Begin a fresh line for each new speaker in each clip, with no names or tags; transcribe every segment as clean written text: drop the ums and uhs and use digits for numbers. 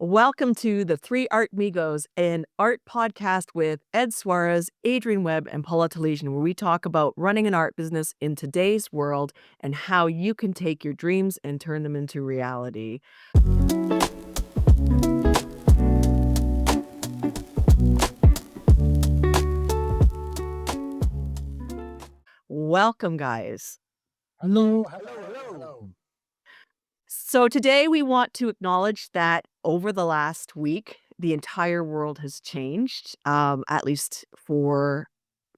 Welcome to the Three Artmigos, an art podcast with Ed Swarez, Adrian Webb, and Paula Telizyn, where we talk about running an art business in today's world and how you can take your dreams and turn them into reality. Welcome, guys.
Hello.
So today we want to acknowledge that over the last week, the entire world has changed, at least for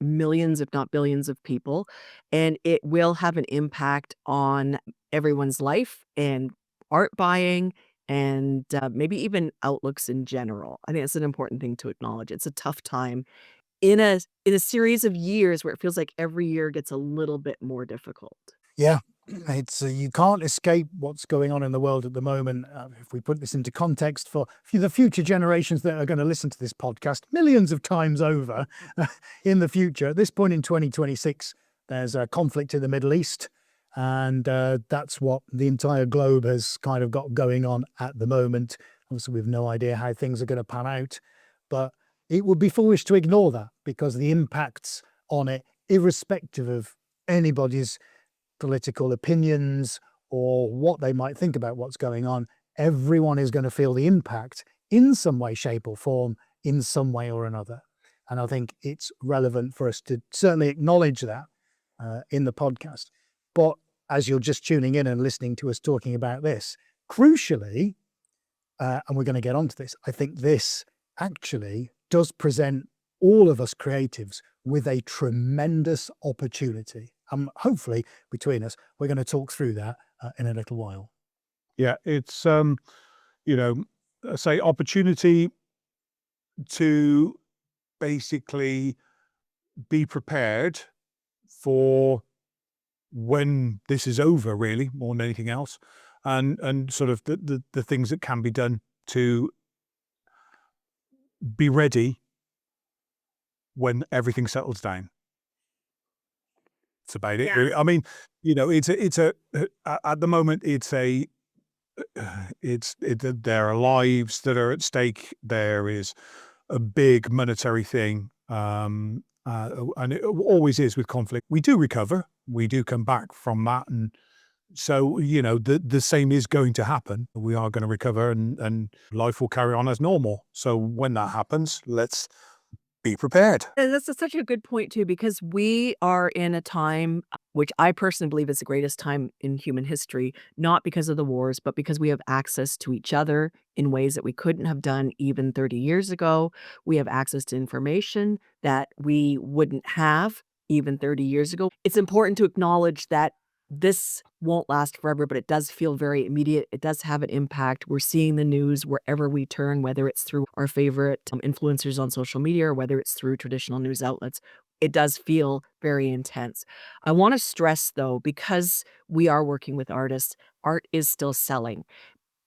millions, if not billions of people, and it will have an impact on everyone's life and art buying and maybe even outlooks in general. I think it's an important thing to acknowledge. It's a tough time in a series of years where it feels like every year gets a little bit more difficult.
Yeah, it's you can't escape what's going on in the world at the moment. If we put this into context for the future generations that are going to listen to this podcast millions of times over in the future, at this point in 2026, there's a conflict in the Middle East, and that's what the entire globe has kind of got going on at the moment. Obviously, we've no idea how things are going to pan out, but it would be foolish to ignore that because the impacts on it, irrespective of anybody's political opinions or what they might think about what's going on, everyone is going to feel the impact in some way, shape or form, in some way or another. And I think it's relevant for us to certainly acknowledge that in the podcast. But as you're just tuning in and listening to us talking about this, crucially, and we're going to get onto this, I think this actually does present all of us creatives with a tremendous opportunity. Hopefully, between us, we're going to talk through that in a little while.
Yeah, it's say opportunity to basically be prepared for when this is over, really, more than anything else, and sort of the things that can be done to be ready when everything settles down. That's about it, really. I mean, it's at the moment, there are lives that are at stake. There is a big monetary thing, and it always is with conflict. We do recover. We do come back from that, and so the same is going to happen. We are going to recover, and life will carry on as normal. So when that happens, let's be prepared.
And that's such a good point too, because we are in a time which I personally believe is the greatest time in human history, not because of the wars, but because we have access to each other in ways that we couldn't have done even 30 years ago. We have access to information that we wouldn't have even 30 years ago. It's important to acknowledge that this won't last forever, but it does feel very immediate. It does have an impact. We're seeing the news wherever we turn, whether it's through our favorite influencers on social media or whether it's through traditional news outlets. It does feel very intense. I want to stress, though, because we are working with artists, art is still selling,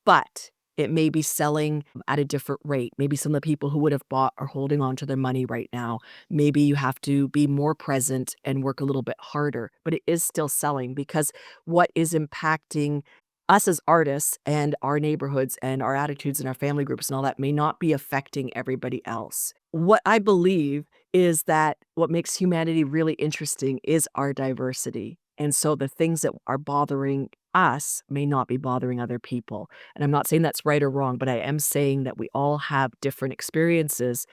but it may be selling at a different rate. Maybe some of the people who would have bought are holding on to their money right now. Maybe you have to be more present and work a little bit harder, but it is still selling because what is impacting us as artists and our neighborhoods and our attitudes and our family groups and all that may not be affecting everybody else. What I believe is that what makes humanity really interesting is our diversity. And so the things that are bothering us may not be bothering other people. And I'm not saying that's right or wrong, but I am saying that we all have different experiences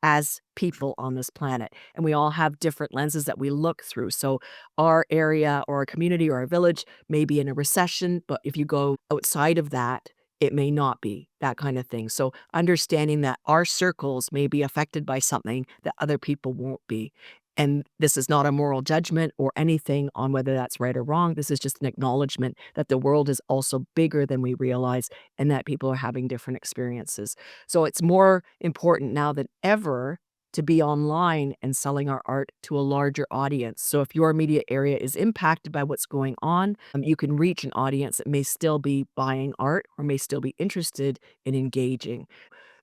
as people on this planet, and we all have different lenses that we look through. So our area or our community or our village may be in a recession, but if you go outside of that, it may not be, that kind of thing. So understanding that our circles may be affected by something that other people won't be. And this is not a moral judgment or anything on whether that's right or wrong. This is just an acknowledgement that the world is also bigger than we realize and that people are having different experiences. So it's more important now than ever to be online and selling our art to a larger audience. So if your immediate area is impacted by what's going on, you can reach an audience that may still be buying art or may still be interested in engaging.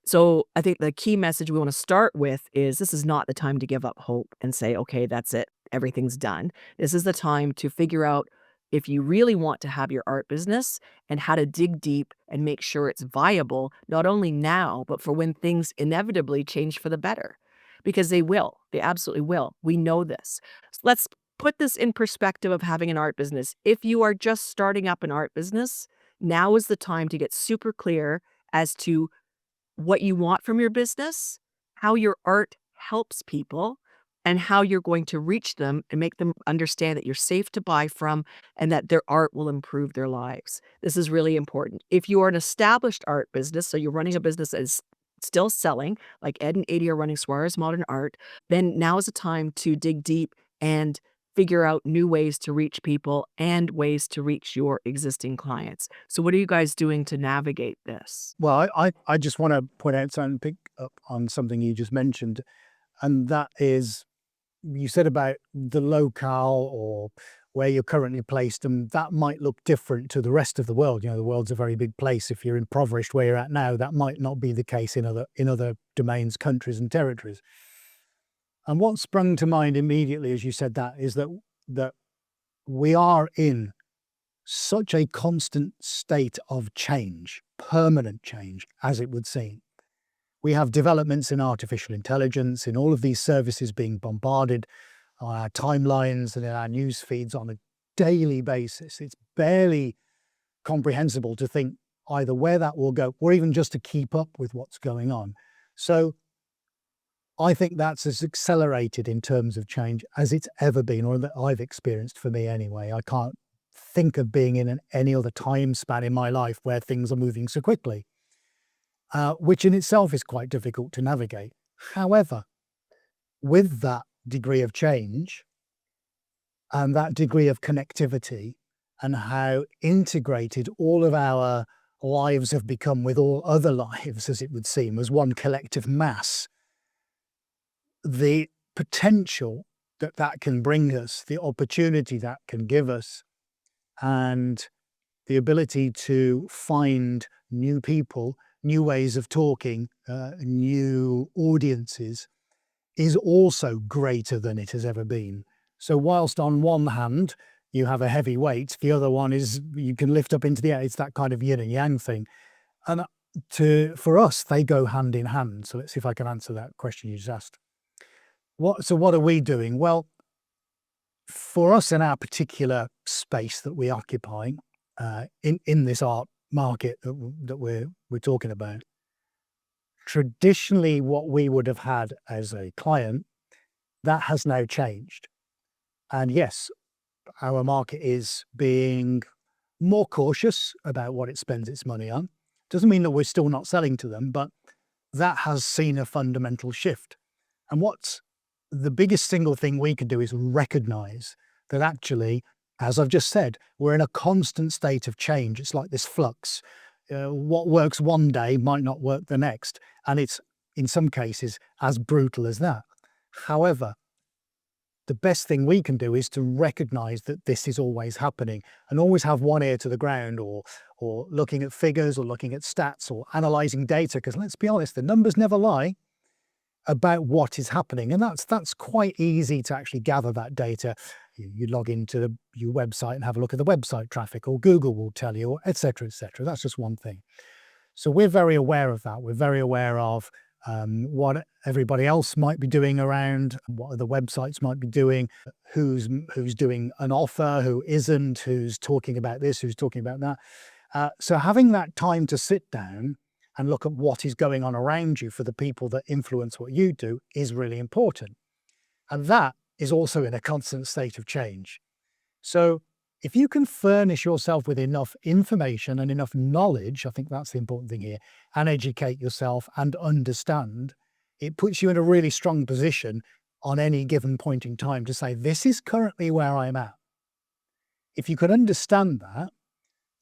So I think the key message we want to start with is this is not the time to give up hope and say, okay, that's it. Everything's done. This is the time to figure out, if you really want to have your art business, and how to dig deep and make sure it's viable, not only now, but for when things inevitably change for the better. Because they will. They absolutely will. We know this. Let's put this in perspective of having an art business. If you are just starting up an art business, now is the time to get super clear as to what you want from your business, how your art helps people, and how you're going to reach them and make them understand that you're safe to buy from and that their art will improve their lives. This is really important. If you are an established art business, so you're running a business that is still selling, like Ed and Adi are running Swarez Modern Art, then now is the time to dig deep and figure out new ways to reach people and ways to reach your existing clients. So what are you guys doing to navigate this?
Well, I just want to point out something, pick up on something you just mentioned, and that is you said about the locale or where you're currently placed, and that might look different to the rest of the world. You know, the world's a very big place. If you're impoverished where you're at now, that might not be the case in other domains, countries, and territories. And what sprung to mind immediately as you said that is that we are in such a constant state of change, permanent change, as it would seem. We have developments in artificial intelligence, in all of these services being bombarded on our timelines and in our news feeds on a daily basis. It's barely comprehensible to think either where that will go or even just to keep up with what's going on. So I think that's as accelerated in terms of change as it's ever been, or that I've experienced for me anyway. I can't think of being in any other time span in my life where things are moving so quickly, which in itself is quite difficult to navigate. However, with that degree of change and that degree of connectivity and how integrated all of our lives have become with all other lives, as it would seem, as one collective mass, the potential that that can bring us, the opportunity that can give us, and the ability to find new people, new ways of talking, new audiences is also greater than it has ever been. So whilst on one hand you have a heavy weight, the other one is you can lift up into the air. It's that kind of yin and yang thing. And for us, they go hand in hand. So let's see if I can answer that question you just asked. So what are we doing? Well, for us in our particular space that we occupy, in this art market that we're talking about, traditionally what we would have had as a client, that has now changed. And yes, our market is being more cautious about what it spends its money on. Doesn't mean that we're still not selling to them, but that has seen a fundamental shift. And what's the biggest single thing we can do is recognize that actually, as I've just said, we're in a constant state of change. It's like this flux. What works one day might not work the next. And it's, in some cases, as brutal as that. However, the best thing we can do is to recognize that this is always happening and always have one ear to the ground, or looking at figures or looking at stats or analyzing data. Because let's be honest, the numbers never lie about what is happening. And that's quite easy to actually gather that data. You log into your website and have a look at the website traffic, or Google will tell you, et cetera, et cetera. That's just one thing. So we're very aware of that. We're very aware of what everybody else might be doing around, what other websites might be doing, who's doing an offer, who isn't, who's talking about this, who's talking about that. So having that time to sit down and look at what is going on around you for the people that influence what you do is really important. And that is also in a constant state of change. So if you can furnish yourself with enough information and enough knowledge, I think that's the important thing here, and educate yourself and understand, it puts you in a really strong position on any given point in time to say, this is currently where I'm at. If you can understand that,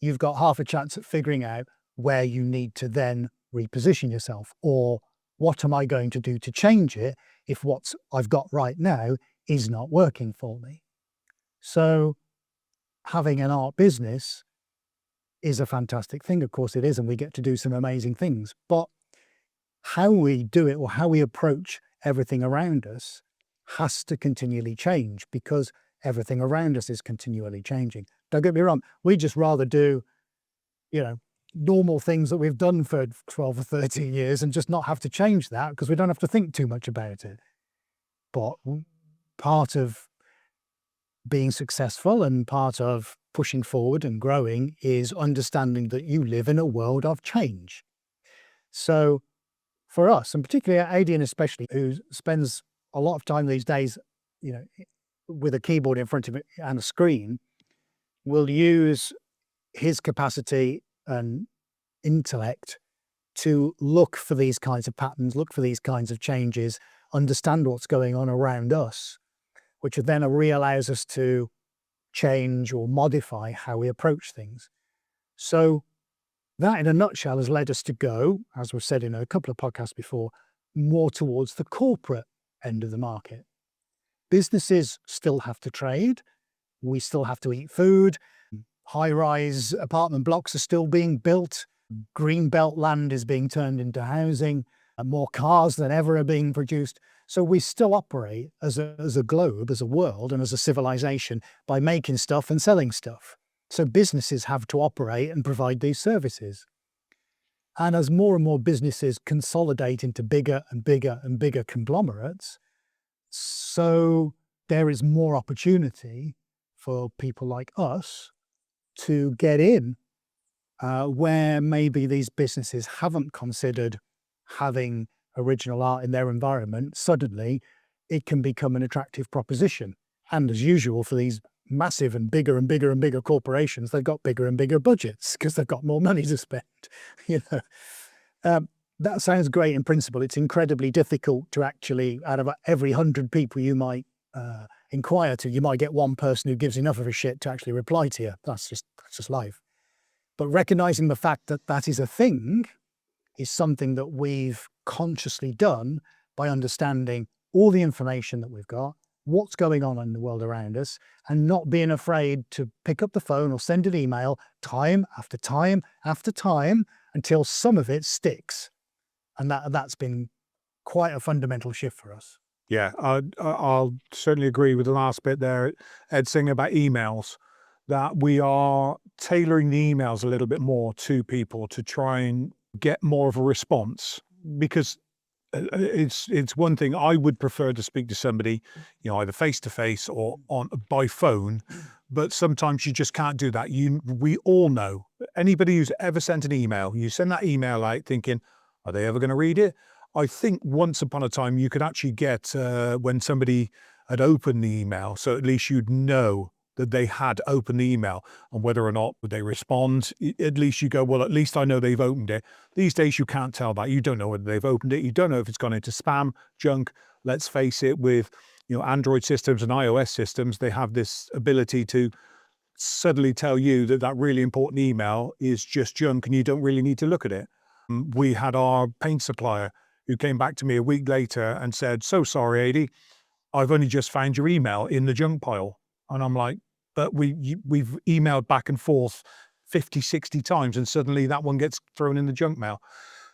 you've got half a chance at figuring out where you need to then reposition yourself, or what am I going to do to change it if what I've got right now is not working for me. So having an art business is a fantastic thing. Of course it is, and we get to do some amazing things. But how we do it, or how we approach everything around us, has to continually change, because everything around us is continually changing. Don't get me wrong, we just rather do, normal things that we've done for 12 or 13 years and just not have to change that because we don't have to think too much about it. But part of being successful and part of pushing forward and growing is understanding that you live in a world of change. So for us, and particularly Adrian especially, who spends a lot of time these days, with a keyboard in front of it and a screen, will use his capacity and intellect to look for these kinds of patterns, look for these kinds of changes, understand what's going on around us, which then allows us to change or modify how we approach things. So that in a nutshell has led us to go, as we've said in a couple of podcasts before, more towards the corporate end of the market. Businesses still have to trade. We still have to eat food. High-rise apartment blocks are still being built. Greenbelt land is being turned into housing. And more cars than ever are being produced. So we still operate as a globe, as a world, and as a civilization by making stuff and selling stuff. So businesses have to operate and provide these services. And as more and more businesses consolidate into bigger and bigger and bigger conglomerates, so there is more opportunity for people like us to get in where maybe these businesses haven't considered having original art in their environment. Suddenly it can become an attractive proposition. And as usual for these massive and bigger and bigger and bigger corporations, they've got bigger and bigger budgets because they've got more money to spend. That sounds great in principle. It's incredibly difficult to actually, out of every 100 people you might inquire to, you might get one person who gives enough of a shit to actually reply to you. That's just life. But recognizing the fact that that is a thing is something that we've consciously done by understanding all the information that we've got, what's going on in the world around us, and not being afraid to pick up the phone or send an email time after time after time until some of it sticks. And that's been quite a fundamental shift for us.
Yeah, I'll certainly agree with the last bit there, Ed, saying about emails, that we are tailoring the emails a little bit more to people to try and get more of a response, because it's one thing I would prefer to speak to somebody, either face to face or by phone, but sometimes you just can't do that. We all know, anybody who's ever sent an email, you send that email out thinking, are they ever going to read it? I think once upon a time you could actually get when somebody had opened the email, so at least you'd know that they had opened the email, and whether or not would they respond, at least you go, well, at least I know they've opened it. These days you can't tell that. You don't know whether they've opened it. You don't know if it's gone into spam, junk. Let's face it, with Android systems and iOS systems, they have this ability to suddenly tell you that that really important email is just junk and you don't really need to look at it. We had our paint supplier who came back to me a week later and said, so sorry, Adi, I've only just found your email in the junk pile. And I'm like, but we've emailed back and forth 50, 60 times and suddenly that one gets thrown in the junk mail.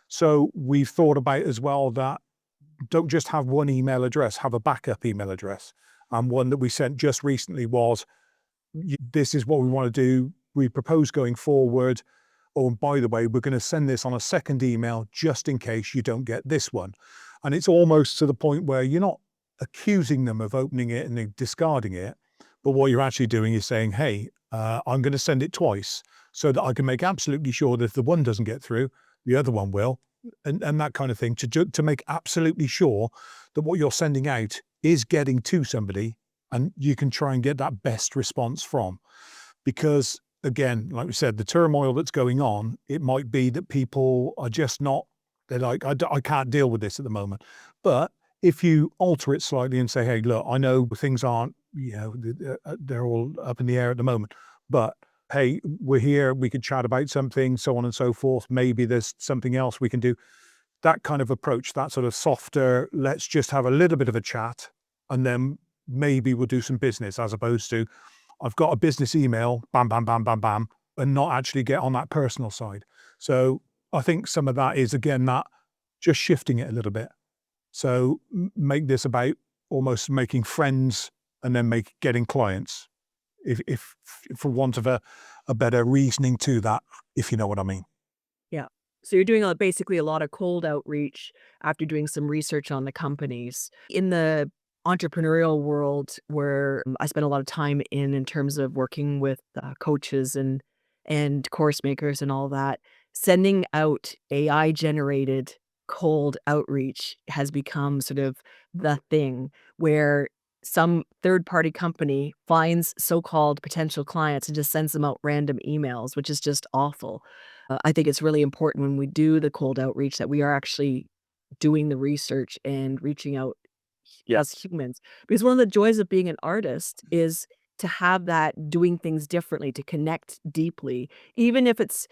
So we've thought about as well that don't just have one email address, have a backup email address. And one that we sent just recently was, this is what we want to do. We propose going forward. Oh, and by the way, we're going to send this on a second email just in case you don't get this one. And it's almost to the point where you're not accusing them of opening it and discarding it. But what you're actually doing is saying, hey, I'm going to send it twice so that I can make absolutely sure that if the one doesn't get through, the other one will, and that kind of thing, to make absolutely sure that what you're sending out is getting to somebody and you can try and get that best response from. Because again, like we said, the turmoil that's going on, it might be that people are just not, they're like, I can't deal with this at the moment. But if you alter it slightly and say, hey, look, I know things aren't, they're all up in the air at the moment, but hey, we're here, we could chat about something, so on and so forth. Maybe there's something else we can do. That kind of approach, that sort of softer, let's just have a little bit of a chat and then maybe we'll do some business, as opposed to, I've got a business email, bam, bam, bam, bam, bam, and not actually get on that personal side. So I think some of that is, again, that just shifting it a little bit. So make this about almost making friends and then getting clients, if for want of a better reasoning to that, if you know what I mean.
Yeah. So you're doing basically a lot of cold outreach after doing some research on the companies. In the entrepreneurial world where I spend a lot of time in terms of working with coaches and course makers and all that, sending out AI generated cold outreach has become sort of the thing where some third party company finds so-called potential clients and just sends them out random emails, which is just awful. I think it's really important when we do the cold outreach that we are actually doing the research and reaching out as humans. Because one of the joys of being an artist is to have that doing things differently, to connect deeply, even if it's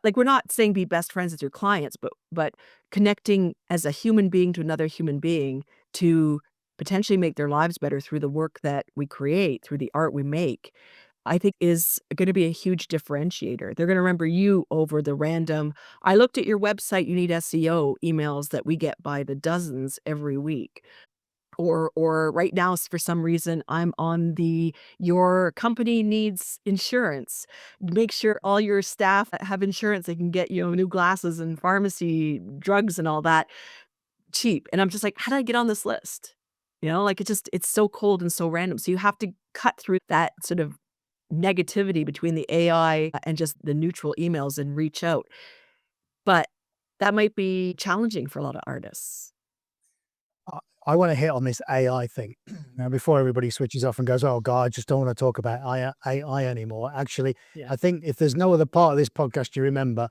like we're not saying be best friends with your clients, but connecting as a human being to another human being to potentially make their lives better through the work that we create, through the art we make. I think is gonna be a huge differentiator. They're gonna remember you over the random, "I looked at your website, you need SEO," emails that we get by the dozens every week. Or right now, for some reason, I'm on the, "Your company needs insurance. Make sure all your staff have insurance, they can get, new glasses and pharmacy drugs and all that cheap." And I'm just like, "How did I get on this list?" Like, it's so cold and so random. So you have to cut through that sort of negativity between the AI and just the neutral emails and reach out. But that might be challenging for a lot of artists.
I want to hit on this AI thing now before everybody switches off and goes, "Oh God, I just don't want to talk about AI anymore." Actually,
Yeah.
I think if there's no other part of this podcast you remember,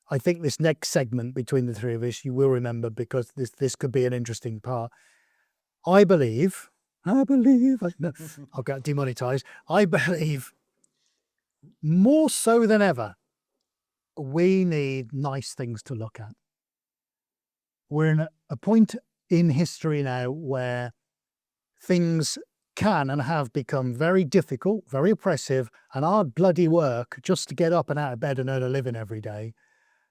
I think this next segment between the three of us you will remember because this could be an interesting part. I believe, no, I'll get demonetized. I believe more so than ever, we need nice things to look at. We're in a point in history now where things can and have become very difficult, very oppressive, and hard bloody work just to get up and out of bed and earn a living every day,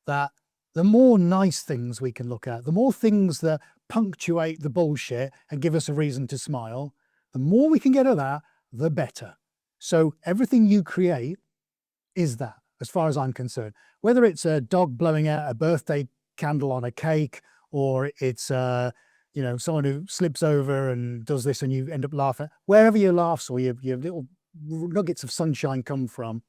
that the more nice things we can look at, the more things that punctuate the bullshit and give us a reason to smile, the more we can get of that, the better. So everything you create is that, as far as I'm concerned. Whether it's a dog blowing out a birthday candle on a cake, or it's someone who slips over and does this and you end up laughing, wherever your laughs or your little nuggets of sunshine come from,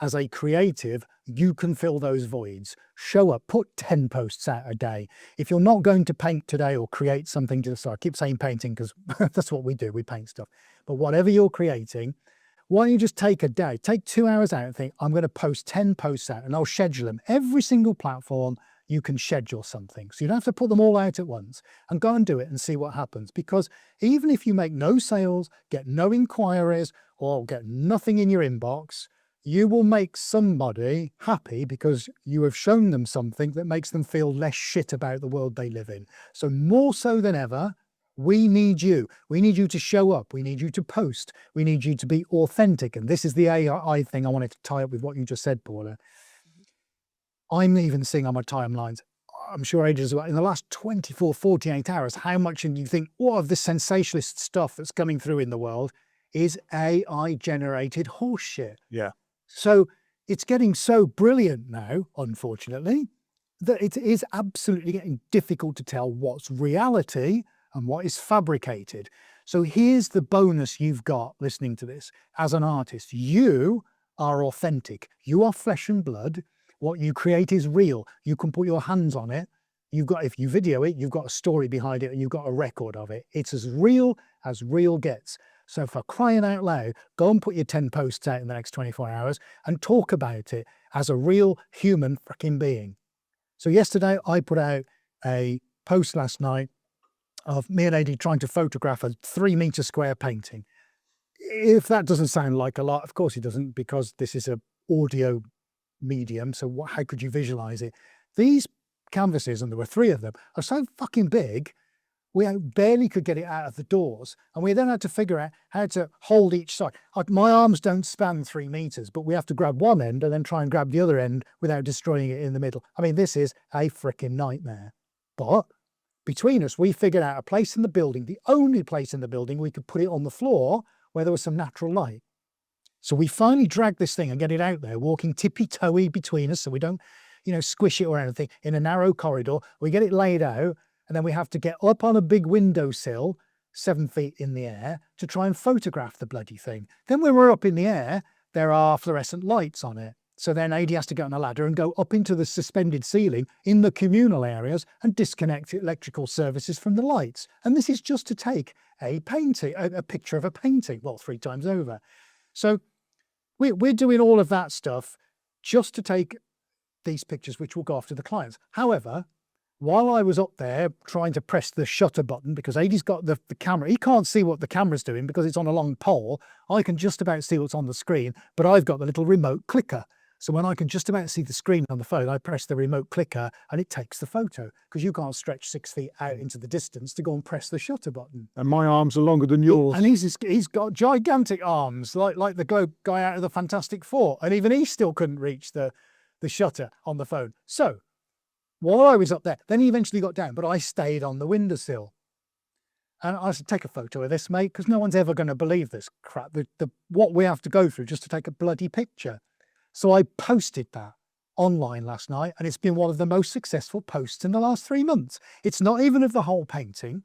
as a creative, you can fill those voids. Show up, put 10 posts out a day. If you're not going to paint today or create something, so I keep saying painting because that's what we do, we paint stuff. But whatever you're creating, why don't you just take a day, take 2 hours out and think, I'm going to post 10 posts out and I'll schedule them. Every single platform, you can schedule something. So you don't have to put them all out at once, and go and do it and see what happens. Because even if you make no sales, get no inquiries, or get nothing in your inbox, you will make somebody happy because you have shown them something that makes them feel less shit about the world they live in. So more so than ever, we need you. We need you to show up. We need you to post. We need you to be authentic. And this is the AI thing I wanted to tie up with what you just said, Paula. I'm even seeing on my timelines, I'm sure ages ago, in the last 24, 48 hours, how much do you think all of this sensationalist stuff that's coming through in the world is AI generated horseshit?
Yeah.
So it's getting so brilliant now, unfortunately, that it is absolutely getting difficult to tell what's reality and what is fabricated. So here's the bonus you've got listening to this. As an artist, you are authentic. You are flesh and blood. What you create is real. You can put your hands on it. If you video it, you've got a story behind it and you've got a record of it. It's as real gets. So for crying out loud, go and put your 10 posts out in the next 24 hours and talk about it as a real human freaking being. So yesterday I put out a post last night of me and AD trying to photograph a 3-meter square painting. If that doesn't sound like a lot, of course it doesn't, because this is a audio medium. So how could you visualize it? These canvases, and there were 3 of them, are so fucking big, we barely could get it out of the doors. And we then had to figure out how to hold each side. My arms don't span 3 meters, but we have to grab one end and then try and grab the other end without destroying it in the middle. I mean, this is a freaking nightmare. But between us, we figured out a place in the building, the only place in the building we could put it on the floor where there was some natural light. So we finally dragged this thing and get it out there, walking tippy-toey between us so we don't, squish it or anything, in a narrow corridor. We get it laid out, and then we have to get up on a big windowsill, 7 feet in the air, to try and photograph the bloody thing. Then when we're up in the air, there are fluorescent lights on it. So then AD has to get on a ladder and go up into the suspended ceiling in the communal areas and disconnect electrical services from the lights. And this is just to take a painting, a picture of a painting, well, 3 times over. So we're doing all of that stuff just to take these pictures, which will go off to the clients. However, while I was up there trying to press the shutter button, because Adie's got the camera, he can't see what the camera's doing because it's on a long pole. I can just about see what's on the screen, but I've got the little remote clicker. So when I can just about see the screen on the phone, I press the remote clicker and it takes the photo, because you can't stretch 6 feet out into the distance to go and press the shutter button.
And my arms are longer than yours.
And he's got gigantic arms, like the guy out of the Fantastic Four. And even he still couldn't reach the shutter on the phone. So while I was up there, then he eventually got down, but I stayed on the windowsill. And I said, take a photo of this, mate, because no one's ever going to believe this crap, what we have to go through just to take a bloody picture. So I posted that online last night, and it's been one of the most successful posts in the last 3 months. It's not even of the whole painting.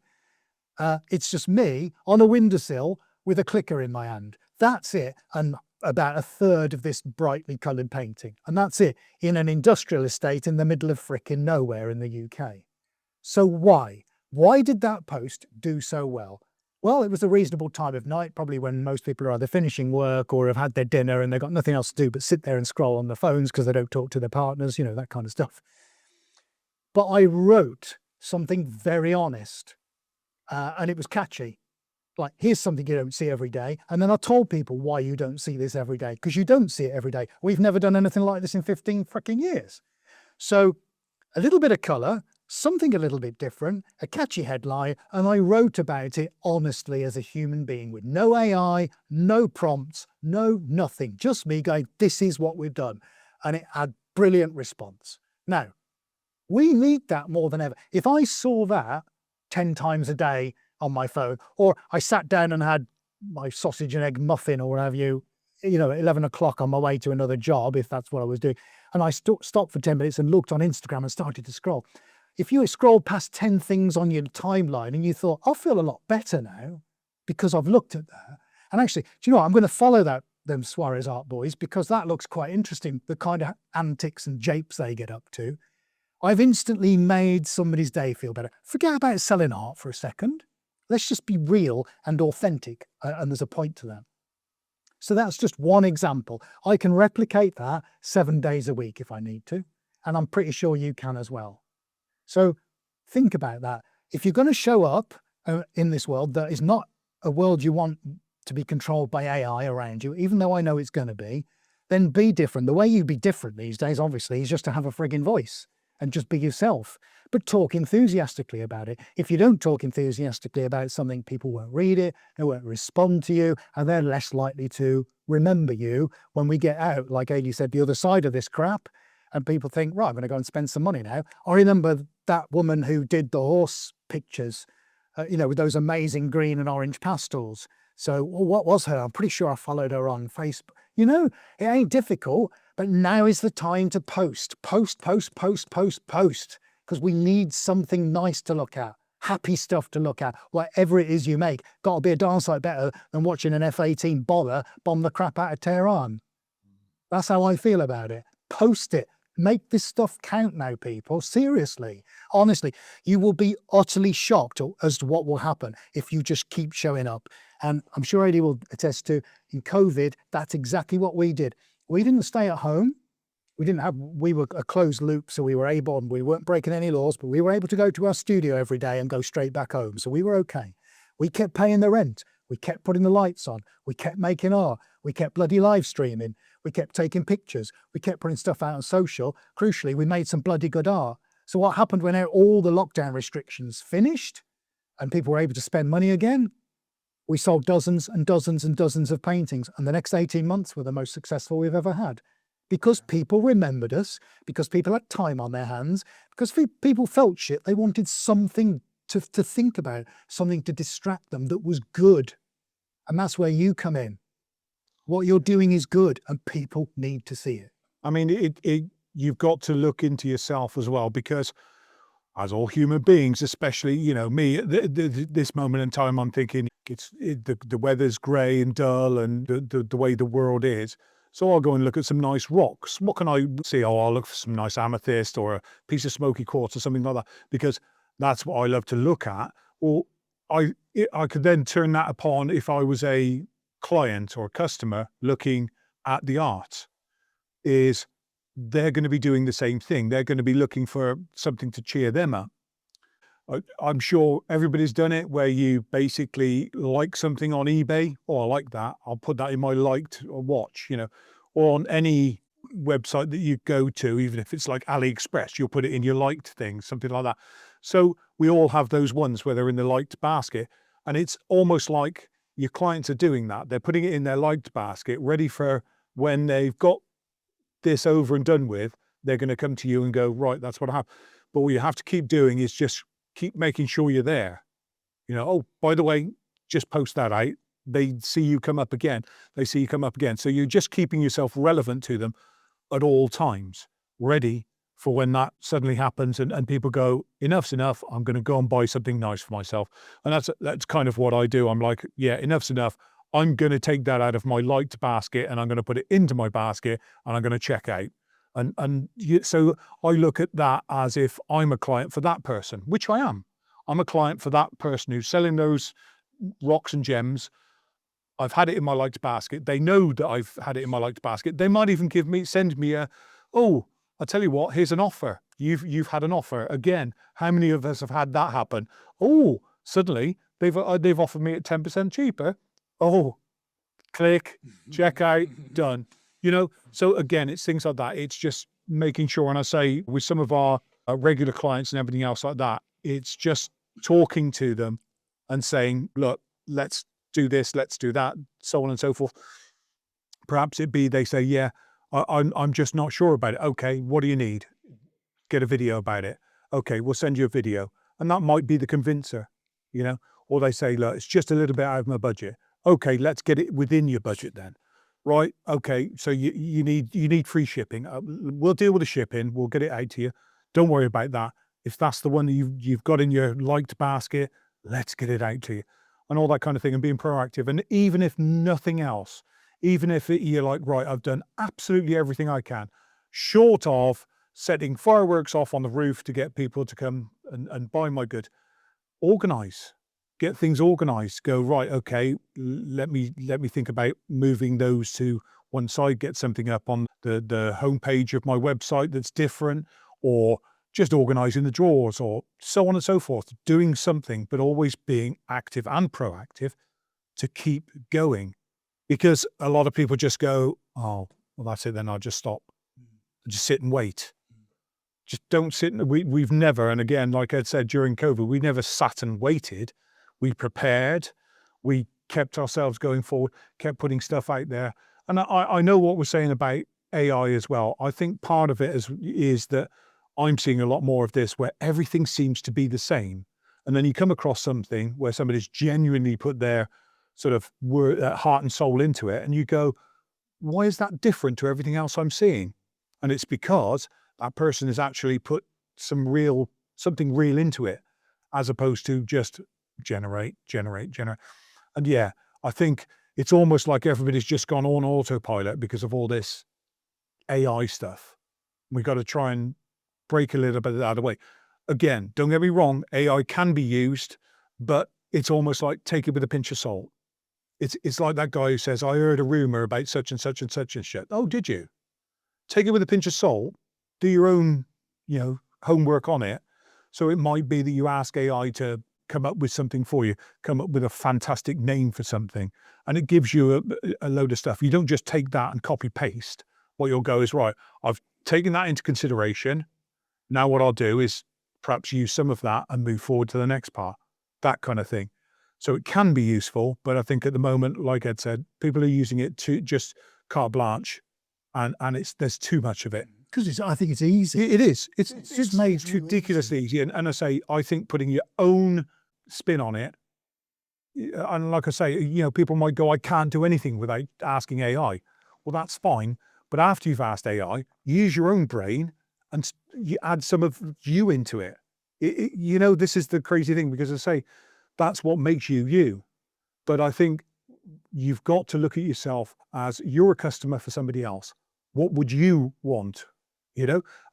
It's just me on a windowsill with a clicker in my hand. That's it. And about a third of this brightly coloured painting. And that's it, in an industrial estate in the middle of frickin' nowhere in the UK. So why? Why did that post do so well? Well, it was a reasonable time of night, probably when most people are either finishing work or have had their dinner and they've got nothing else to do but sit there and scroll on their phones because they don't talk to their partners, that kind of stuff. But I wrote something very honest, and it was catchy. Like, here's something you don't see every day. And then I told people why you don't see this every day, because you don't see it every day. We've never done anything like this in 15 freaking years. So a little bit of colour, something a little bit different, a catchy headline, and I wrote about it honestly as a human being with no AI, no prompts, no nothing, just me going, this is what we've done. And it had brilliant response. Now, we need that more than ever. If I saw that 10 times a day on my phone, or I sat down and had my sausage and egg muffin or what have you, at 11 o'clock on my way to another job, if that's what I was doing, and I stopped for 10 minutes and looked on Instagram and started to scroll. If you scrolled past 10 things on your timeline and you thought, I'll feel a lot better now because I've looked at that. And actually, do you know what? I'm going to follow them Swarez art boys, because that looks quite interesting, the kind of antics and japes they get up to. I've instantly made somebody's day feel better. Forget about selling art for a second. Let's just be real and authentic. And there's a point to that. So that's just one example. I can replicate that 7 days a week if I need to. And I'm pretty sure you can as well. So think about that. If you're going to show up in this world that is not a world you want to be controlled by AI around you, even though I know it's going to be, then be different. The way you be different these days, obviously, is just to have a frigging voice and just be yourself, but talk enthusiastically about it. If you don't talk enthusiastically about something, people won't read it, they won't respond to you, and they're less likely to remember you when we get out, like Adie said, the other side of this crap, and people think, right, I'm going to go and spend some money now. I remember that woman who did the horse pictures, with those amazing green and orange pastels. So what was her? I'm pretty sure I followed her on Facebook. It ain't difficult, but now is the time to post, because we need something nice to look at, happy stuff to look at, whatever it is you make. Got to be a darn sight better than watching an F-18 bomb the crap out of Tehran. That's how I feel about it. Post it. Make this stuff count now, people. Seriously. Honestly, you will be utterly shocked as to what will happen if you just keep showing up. And I'm sure Adie will attest to, in COVID, that's exactly what we did. We didn't stay at home. We were a closed loop, so we weren't breaking any laws, but we were able to go to our studio every day and go straight back home. So we were okay. We kept paying the rent. We kept putting the lights on. We kept making art. We kept bloody live streaming. We kept taking pictures. We kept putting stuff out on social. Crucially, we made some bloody good art. So what happened when all the lockdown restrictions finished and people were able to spend money again? We sold dozens and dozens and dozens of paintings, and the next 18 months were the most successful we've ever had. Because people remembered us, because people had time on their hands, because people felt shit. They wanted something to think about something to distract them that was good. And that's where you come in. What you're doing is good and people need to see it.
I mean, you've got to look into yourself as well, because as all human beings, especially, me, this moment in time, I'm thinking the weather's grey and dull and the way the world is. So I'll go and look at some nice rocks. What can I see? Oh, I'll look for some nice amethyst or a piece of smoky quartz or something like that, because that's what I love to look at. Or I could then turn that upon if I was a client or a customer looking at the art. Is they're going to be doing the same thing. They're going to be looking for something to cheer them up. I'm sure everybody's done it, where you basically like something on eBay. Oh, I like that. I'll put that in my liked or watch, or on any website that you go to, even if it's like AliExpress, you'll put it in your liked thing, something like that. So we all have those ones where they're in the liked basket. And it's almost like your clients are doing that. They're putting it in their liked basket, ready for when they've got this over and done with, they're going to come to you and go, right, that's what I have. But what you have to keep doing is just keep making sure you're there. Oh, by the way, just post that out. They see you come up again. They see you come up again. So you're just keeping yourself relevant to them at all times, ready for when that suddenly happens and people go, enough's enough. I'm going to go and buy something nice for myself. And that's kind of what I do. I'm like, yeah, enough's enough. I'm going to take that out of my liked basket and I'm going to put it into my basket and I'm going to check out. So I look at that as if I'm a client for that person, which I am. I'm a client for that person who's selling those rocks and gems. I've had it in my liked basket. They know that I've had it in my liked basket. They might even send me oh, I'll tell you what, here's an offer. You've had an offer. Again, how many of us have had that happen? Oh, suddenly they've offered me at 10% cheaper. Oh, click, check out, done. So again, it's things like that. It's just making sure, and I say with some of our regular clients and everything else like that, it's just talking to them and saying, look, let's do this, let's do that, so on and so forth. Perhaps it be they say, yeah, I'm just not sure about it. Okay, what do you need? Get a video about it. Okay, we'll send you a video. And that might be the convincer, or they say, look, it's just a little bit out of my budget. Okay, let's get it within your budget then. Right, okay, so you need free shipping. We'll deal with the shipping. We'll get it out to you. Don't worry about that. If that's the one that you've got in your liked basket, let's get it out to you. And all that kind of thing, and being proactive. And even if nothing else, even if you're like, right, I've done absolutely everything I can, short of setting fireworks off on the roof to get people to come and buy my good, organize. Get things organized. Go, right, okay, let me think about moving those to one side, get something up on the homepage of my website that's different, or just organizing the drawers, or so on and so forth. Doing something, but always being active and proactive to keep going. Because a lot of people just go, oh, well, that's it, then I'll just stop. Just sit and wait. Just don't sit. We've never, and again, like I said, during COVID, we never sat and waited. We prepared, we kept ourselves going forward, kept putting stuff out there. And I know what we're saying about AI as well. I think part of it is that I'm seeing a lot more of this where everything seems to be the same. And then you come across something where somebody's genuinely put their sort of heart and soul into it. And you go, why is that different to everything else I'm seeing? And it's because that person has actually put something real into it, as opposed to just generate. And yeah, I think it's almost like everybody's just gone on autopilot because of all this AI stuff. We've got to try and break a little bit of that out of the way. Again, don't get me wrong, AI can be used, but it's almost like take it with a pinch of salt. It's like that guy who says, I heard a rumor about such and such and such and shit. Oh, did you? Take it with a pinch of salt, do your own, homework on it. So it might be that you ask AI to come up with something for you, come up with a fantastic name for something, and it gives you a load of stuff. You don't just take that and copy paste. What you'll go is, right, I've taken that into consideration. Now what I'll do is perhaps use some of that and move forward to the next part, that kind of thing. So it can be useful, but I think at the moment, like Ed said, people are using it to just carte blanche, and there's too much of it.
Because I think it's easy.
It is.
It's just made really
ridiculously easy. And I say, I think putting your own spin on it, and like I say, people might go, I can't do anything without asking AI. Well, that's fine. But after you've asked AI, use your own brain and you add some of you into it. This is the crazy thing, because I say, that's what makes you you. But I think you've got to look at yourself as you're a customer for somebody else. What would you want?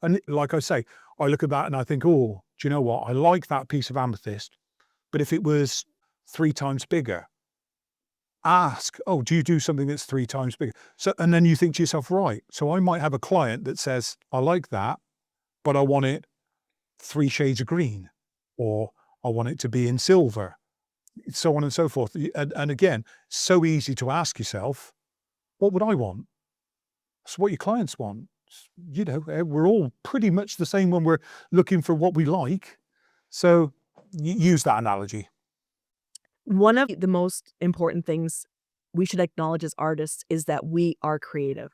And like I say, I look at that and I think, oh, do you know what? I like that piece of amethyst, but if it was 3 times bigger, ask, oh, do you do something that's 3 times bigger? So, and then you think to yourself, right, so I might have a client that says, I like that, but I want it 3 shades of green, or I want it to be in silver, so on and so forth. And again, so easy to ask yourself, what would I want? It's what your clients want. We're all pretty much the same when we're looking for what we like. So use that analogy.
One of the most important things we should acknowledge as artists is that we are creative.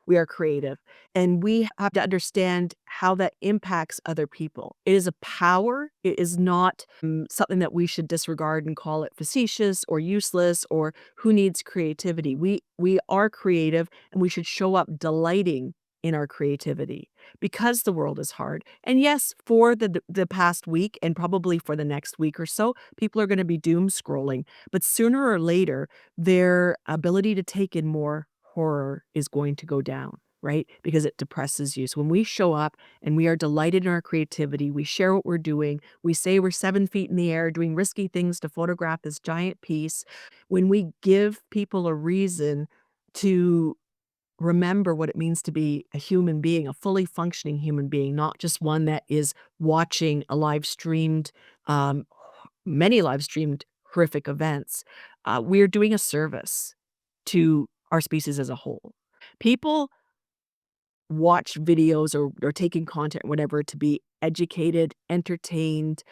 We are creative, and we have to understand how that impacts other people. It is a power. It is not something that we should disregard and call it facetious or useless or who needs creativity. We are creative, and we should show up delighting in our creativity because the world is hard. And yes, for the past week and probably for the next week or so, people are going to be doom scrolling, but sooner or later, their ability to take in more horror is going to go down, right? Because it depresses you. So when we show up and we are delighted in our creativity, we share what we're doing, we say we're 7 feet in the air doing risky things to photograph this giant piece. When we give people a reason to remember what it means to be a human being, a fully functioning human being, not just one that is watching a live streamed, um, many live streamed horrific events, we're doing a service to our species as a whole. People watch videos or taking content, whatever, to be educated, entertained,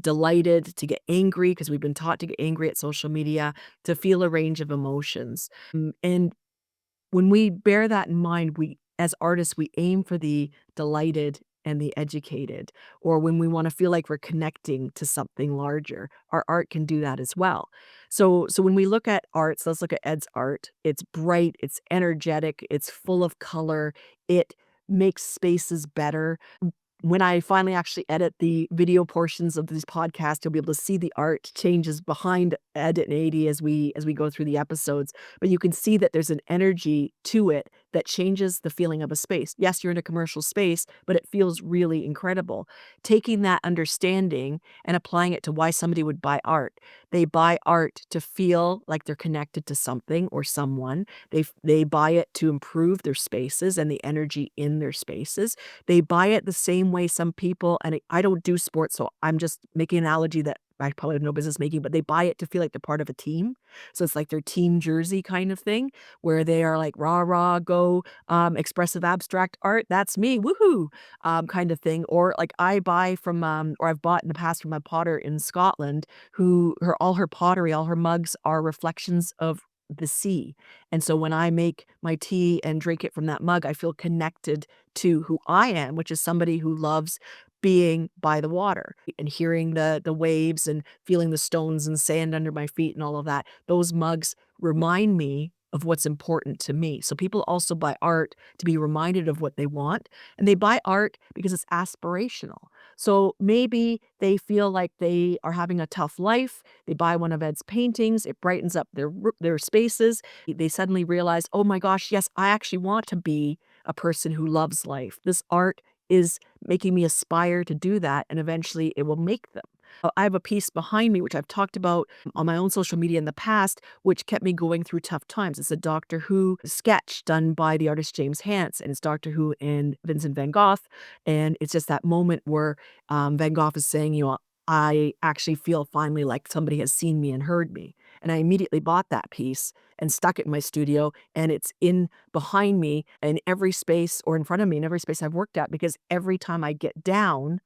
delighted, to get angry because we've been taught to get angry at social media, to feel a range of emotions. And when we bear that in mind, we as artists, we aim for the delighted and the educated, or when we wanna feel like we're connecting to something larger, our art can do that as well. So when we look at art, so let's look at Ed's art. It's bright, it's energetic, it's full of color, it makes spaces better. When I finally actually edit the video portions of this podcast, you'll be able to see the art changes behind Ed and Adi as we go through the episodes. But you can see that there's an energy to it that changes the feeling of a space. Yes, you're in a commercial space, but it feels really incredible. Taking that understanding and applying it to why somebody would buy art. They buy art to feel like they're connected to something or someone. They buy it to improve their spaces and the energy in their spaces. They buy it the same way some people, and I don't do sports, so I'm just making an analogy that I probably have no business making, but they buy it to feel like they're part of a team. So it's like their team jersey kind of thing, where they are like, "Rah, rah, go, expressive abstract art, that's me, woohoo," kind of thing. Or like I buy from, or I've bought in the past from a potter in Scotland who all her pottery, all her mugs are reflections of the sea. And so when I make my tea and drink it from that mug, I feel connected to who I am, which is somebody who loves being by the water and hearing the waves and feeling the stones and sand under my feet and all of that. Those mugs remind me of what's important to me. So people also buy art to be reminded of what they want, and they buy art because it's aspirational. So maybe they feel like they are having a tough life. They buy one of Ed's paintings, it brightens up their spaces. They suddenly realize, "Oh my gosh, yes, I actually want to be a person who loves life. This art is making me aspire to do that, and eventually it will make them." I have a piece behind me, which I've talked about on my own social media in the past, which kept me going through tough times. It's a Doctor Who sketch done by the artist James Hance, and it's Doctor Who and Vincent van Gogh, and it's just that moment where, Van Gogh is saying, "I actually feel finally like somebody has seen me and heard me." And I immediately bought that piece and stuck it in my studio, and it's in behind me in every space or in front of me in every space I've worked at, because every time I get down,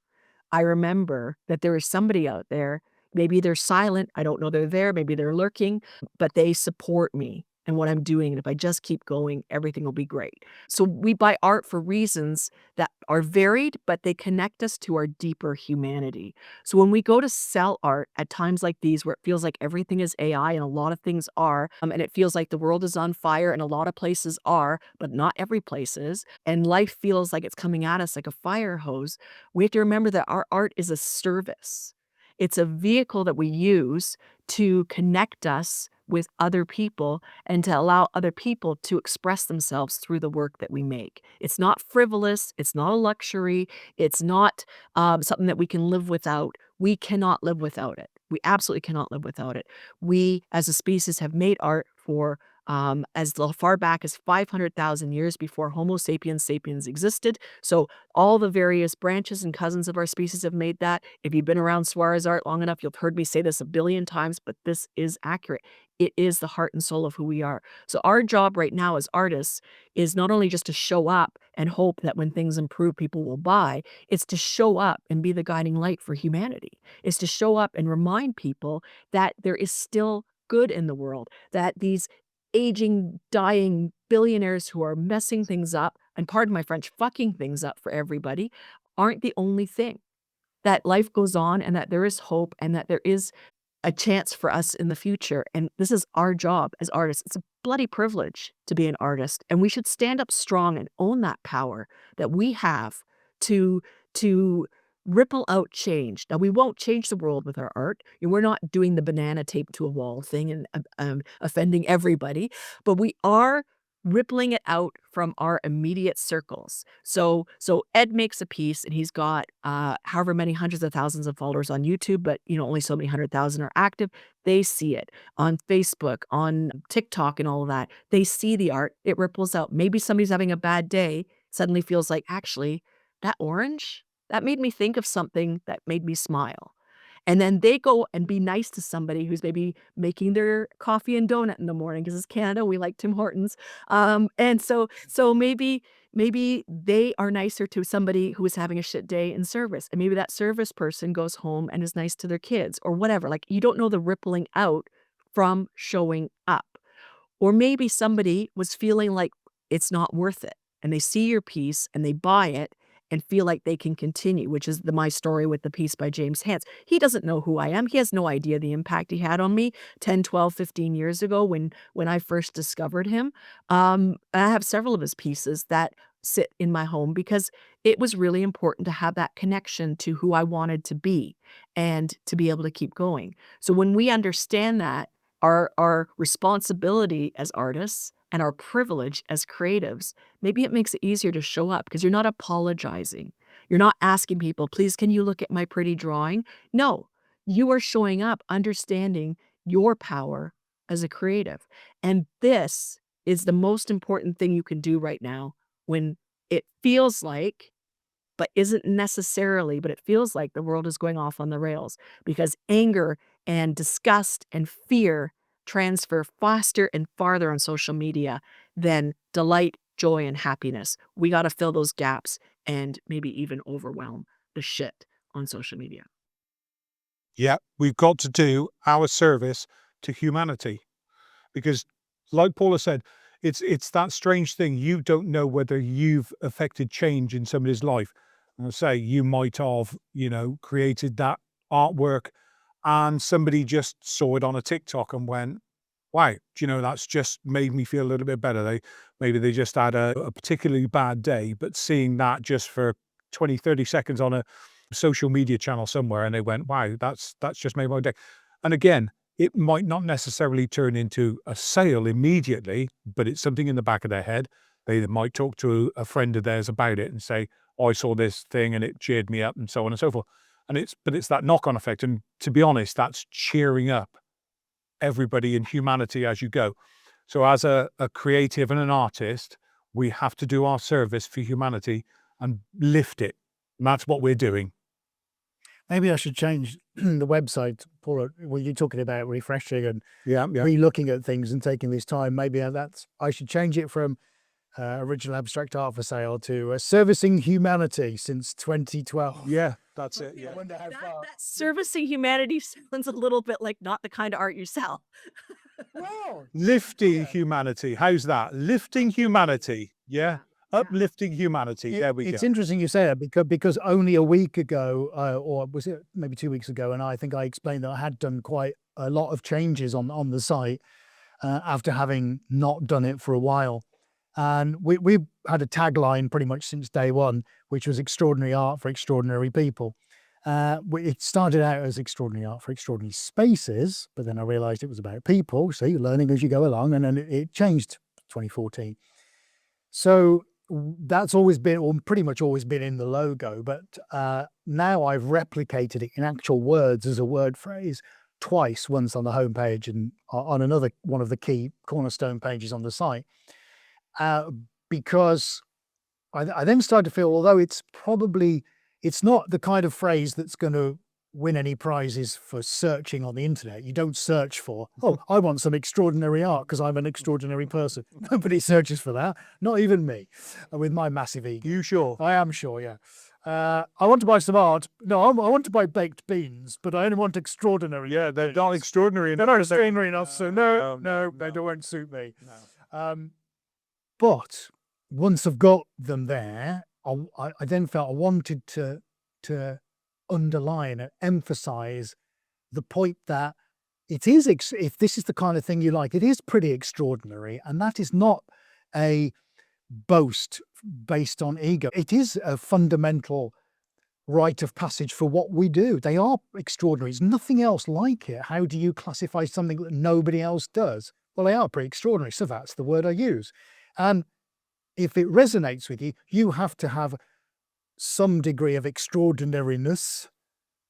I remember that there is somebody out there. Maybe they're silent, I don't know they're there, maybe they're lurking, but they support me. and what I'm doing. And if I just keep going, everything will be great. So we buy art for reasons that are varied, but they connect us to our deeper humanity. So when we go to sell art at times like these, where it feels like everything is AI and a lot of things are, and it feels like the world is on fire and a lot of places are, but not every place is, and life feels like it's coming at us like a fire hose, we have to remember that our art is a service. It's a vehicle that we use to connect us with other people and to allow other people to express themselves through the work that we make. It's not frivolous. It's not a luxury. It's not something that we can live without. We cannot live without it. We absolutely cannot live without it. We, as a species, have made art for as far back as 500,000 years before Homo sapiens sapiens existed. So all the various branches and cousins of our species have made that. If you've been around Swarez art long enough, you've heard me say this a billion times, but this is accurate. It is the heart and soul of who we are. So our job right now as artists is not only just to show up and hope that when things improve, people will buy. It's to show up and be the guiding light for humanity. It's to show up and remind people that there is still good in the world, that these aging, dying billionaires who are messing things up, and pardon my French, fucking things up for everybody, aren't the only thing. That life goes on and that there is hope and that there is a chance for us in the future. And this is our job as artists. It's a bloody privilege to be an artist. And we should stand up strong and own that power that we have to to ripple out change. Now, we won't change the world with our art. And we're not doing the banana tape to a wall thing and offending everybody, but we are rippling it out from our immediate circles. So Ed makes a piece and he's got however many hundreds of thousands of followers on YouTube, but only so many 100,000 are active. They see it on Facebook, on TikTok and all of that. They see the art, it ripples out. Maybe somebody's having a bad day, suddenly feels like, actually, that orange, that made me think of something that made me smile. And then they go and be nice to somebody who's maybe making their coffee and donut in the morning because it's Canada, we like Tim Hortons. And so maybe they are nicer to somebody who is having a shit day in service, and maybe that service person goes home and is nice to their kids or whatever. Like, you don't know the rippling out from showing up. Or maybe somebody was feeling like it's not worth it, and they see your piece and they buy it and feel like they can continue, which is my story with the piece by James Hans. He doesn't know who I am. He has no idea the impact he had on me 10, 12, 15 years ago when I first discovered him. I have several of his pieces that sit in my home because it was really important to have that connection to who I wanted to be and to be able to keep going. So when we understand that, our responsibility as artists and our privilege as creatives, maybe it makes it easier to show up because you're not apologizing. You're not asking people, please, can you look at my pretty drawing? No, you are showing up, understanding your power as a creative. And this is the most important thing you can do right now when it feels like, but isn't necessarily, but it feels like the world is going off on the rails because anger and disgust and fear transfer faster and farther on social media than delight, joy, and happiness. We got to fill those gaps and maybe even overwhelm the shit on social media.
Yeah, we've got to do our service to humanity because, like Paula said, it's that strange thing. You don't know whether you've affected change in somebody's life. And I say you might have, created that artwork, and somebody just saw it on a TikTok and went, "Wow, that's just made me feel a little bit better." Maybe they just had a particularly bad day, but seeing that just for 20, 30 seconds on a social media channel somewhere, and they went, "Wow, that's just made my day." And again, it might not necessarily turn into a sale immediately, but it's something in the back of their head. They might talk to a friend of theirs about it and say, "Oh, I saw this thing and it cheered me up," and so on and so forth. And it's that knock-on effect. And to be honest, that's cheering up everybody in humanity as you go. So as a creative and an artist, we have to do our service for humanity and lift it. And that's what we're doing.
Maybe I should change the website, Paula. Well, you're talking about refreshing and
Yeah, yeah.
re-looking at things and taking this time. Maybe I should change it from original abstract art for sale to servicing humanity since 2012.
Yeah, that's it.
I
Yeah.
wonder how far.
That servicing humanity sounds a little bit like not the kind of art you sell.
Well,
Lifting humanity. How's that? Lifting humanity. Yeah. Uplifting humanity. There we
it's
go.
interesting you say that because only a week ago, or was it maybe 2 weeks ago, and I think I explained that I had done quite a lot of changes on the site after having not done it for a while. And we had a tagline pretty much since day one, which was extraordinary art for extraordinary people. It started out as extraordinary art for extraordinary spaces, but then I realized it was about people. So you're learning as you go along, and then it changed 2014. So that's always been, or pretty much always been in the logo, but now I've replicated it in actual words as a word phrase twice, once on the homepage and on another one of the key cornerstone pages on the site. Because I then started to feel, although it's not the kind of phrase that's going to win any prizes for searching on the internet. You don't search for, oh, I want some extraordinary art because I'm an extraordinary person. Nobody searches for that, not even me, with my massive ego.
You sure?
I am sure, yeah. I want to buy some art. No, I want to buy baked beans, but I only want extraordinary.
Yeah, they're not extraordinary
They're
enough.
not extraordinary enough, so no, they won't suit me. But once I've got them there, I then felt I wanted to underline and emphasize the point that it is, if this is the kind of thing you like, it is pretty extraordinary, and that is not a boast based on ego. It is a fundamental rite of passage for what we do. They are extraordinary. There's nothing else like it. How do you classify something that nobody else does? Well, they are pretty extraordinary, so that's the word I use. And if it resonates with you, you have to have some degree of extraordinariness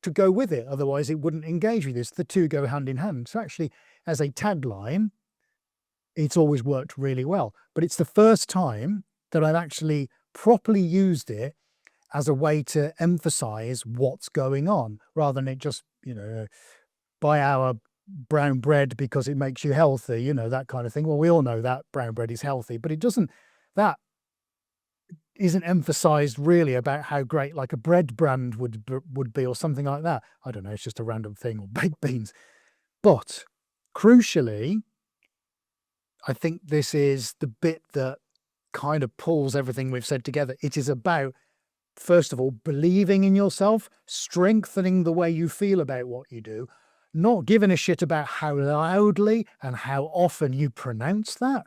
to go with it. Otherwise, it wouldn't engage with this. The two go hand in hand. So actually, as a tagline, it's always worked really well. But it's the first time that I've actually properly used it as a way to emphasize what's going on, rather than it just, buy our brown bread because it makes you healthy, that kind of thing. Well, we all know that brown bread is healthy, but that isn't emphasized really about how great like a bread brand would be or something like that. I don't know, it's just a random thing, or baked beans. But crucially, I think this is the bit that kind of pulls everything we've said together. It is about, first of all, believing in yourself, strengthening the way you feel about what you do, not giving a shit about how loudly and how often you pronounce that,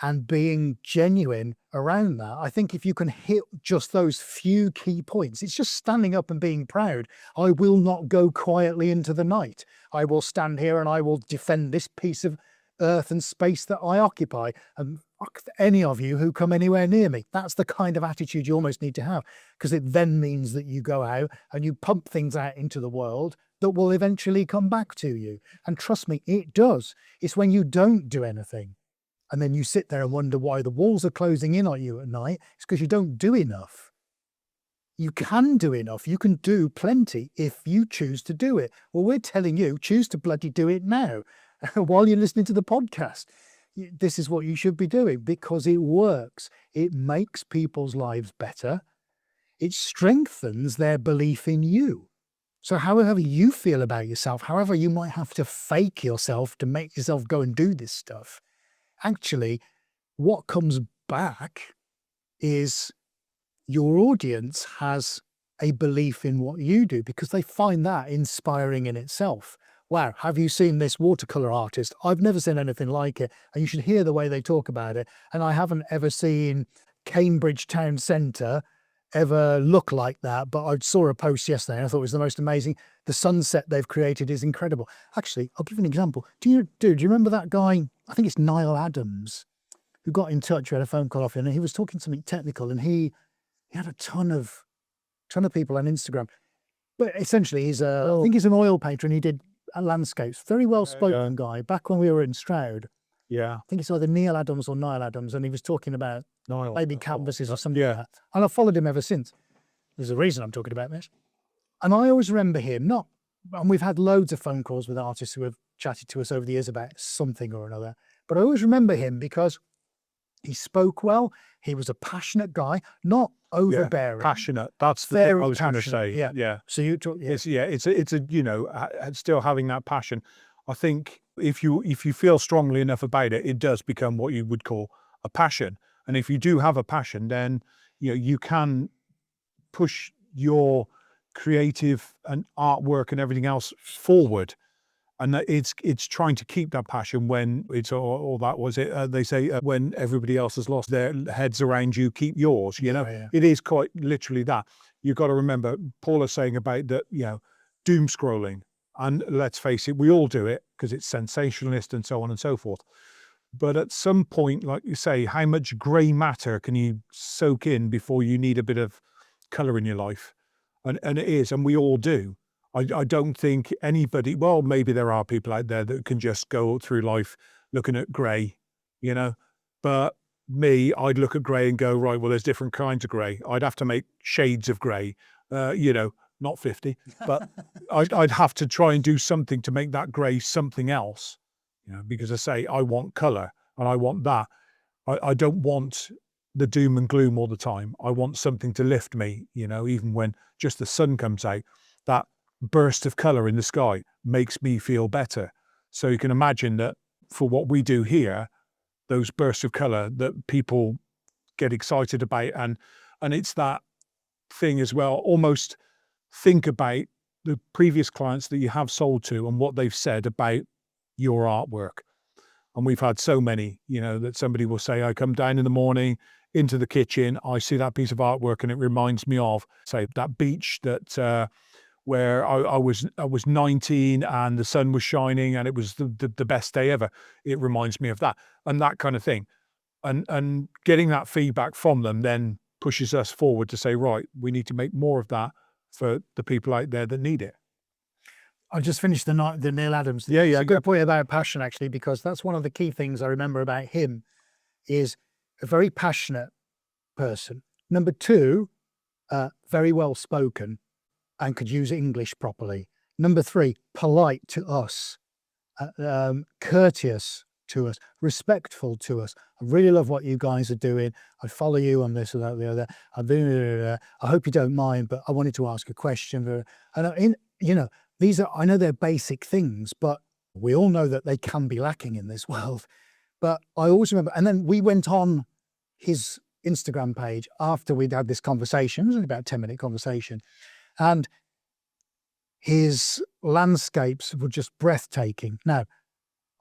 and being genuine around that. I think if you can hit just those few key points, it's just standing up and being proud. I will not go quietly into the night. I will stand here and I will defend this piece of earth and space that I occupy, and fuck any of you who come anywhere near me. That's the kind of attitude you almost need to have, because it then means that you go out and you pump things out into the world that will eventually come back to you. And trust me, it does. It's when you don't do anything and then you sit there and wonder why the walls are closing in on you at night. It's because you don't do enough. You can do enough. You can do plenty if you choose to do it. Well, we're telling you, choose to bloody do it now. While you're listening to the podcast, this is what you should be doing, because it works. It makes people's lives better. It strengthens their belief in you. So however you feel about yourself, however you might have to fake yourself to make yourself go and do this stuff, actually, what comes back is your audience has a belief in what you do, because they find that inspiring in itself. Wow, have you seen this watercolor artist? I've never seen anything like it. And you should hear the way they talk about it. And I haven't ever seen Cambridge Town Centre ever look like that. But I saw a post yesterday and I thought it was the most amazing. The sunset they've created is incredible. Actually, I'll give you an example. Do you remember that guy? I think it's Niall Adams, who got in touch. We had a phone call off him, and he was talking something technical, and he had a ton of people on Instagram. But essentially, I think he's an oil painter, and he did landscapes. Very well spoken guy. Back when we were in Stroud, I think it's either Neil Adams or Niall Adams, and he was talking about maybe canvases or something like that. And I've followed him ever since. There's a reason I'm talking about this. And I always remember him, and we've had loads of phone calls with artists who have chatted to us over the years about something or another, but I always remember him because he spoke well. He was a passionate guy, not overbearing.
Passionate. That's the thing I was going to say.
Yeah. So you talk.
It's still having that passion. I think If you feel strongly enough about it, it does become what you would call a passion. And if you do have a passion, then you can push your creative and artwork and everything else forward. And that it's trying to keep that passion when it's all that was it. They say when everybody else has lost their heads around you, keep yours.
Yeah.
It is quite literally that. You've got to remember Paula's saying about that. Doom scrolling, and let's face it, we all do it because it's sensationalist and so on and so forth. But at some point, like you say, how much grey matter can you soak in before you need a bit of colour in your life? And it is, and we all do. I don't think anybody, well, maybe there are people out there that can just go through life looking at grey, but me, I'd look at grey and go, right, well, there's different kinds of grey. I'd have to make shades of grey, not 50, but I'd have to try and do something to make that grey something else, because I say I want colour and I want that. I don't want the doom and gloom all the time. I want something to lift me, even when just the sun comes out, that burst of colour in the sky makes me feel better. So you can imagine that for what we do here, those bursts of colour that people get excited about, and it's that thing as well, almost think about the previous clients that you have sold to and what they've said about your artwork. And we've had so many, that somebody will say, I come down in the morning into the kitchen, I see that piece of artwork and it reminds me of, say, that beach that where I was 19 and the sun was shining and it was the best day ever. It reminds me of that, and that kind of thing. And getting that feedback from them then pushes us forward to say, right, we need to make more of that for the people out there that need it.
I just finished the Neil Adams.
Yeah.
It's a good point about passion, actually, because that's one of the key things I remember about him is a very passionate person. Number two, very well spoken and could use English properly. Number three, polite to us, courteous to us, respectful to us. I really love what you guys are doing. I follow you on this or that, the other. I hope you don't mind, but I wanted to ask a question. And these are, I know they're basic things, but we all know that they can be lacking in this world. But I always remember, and then we went on his Instagram page after we'd had this conversation. It was only about a 10-minute conversation. And his landscapes were just breathtaking. Now,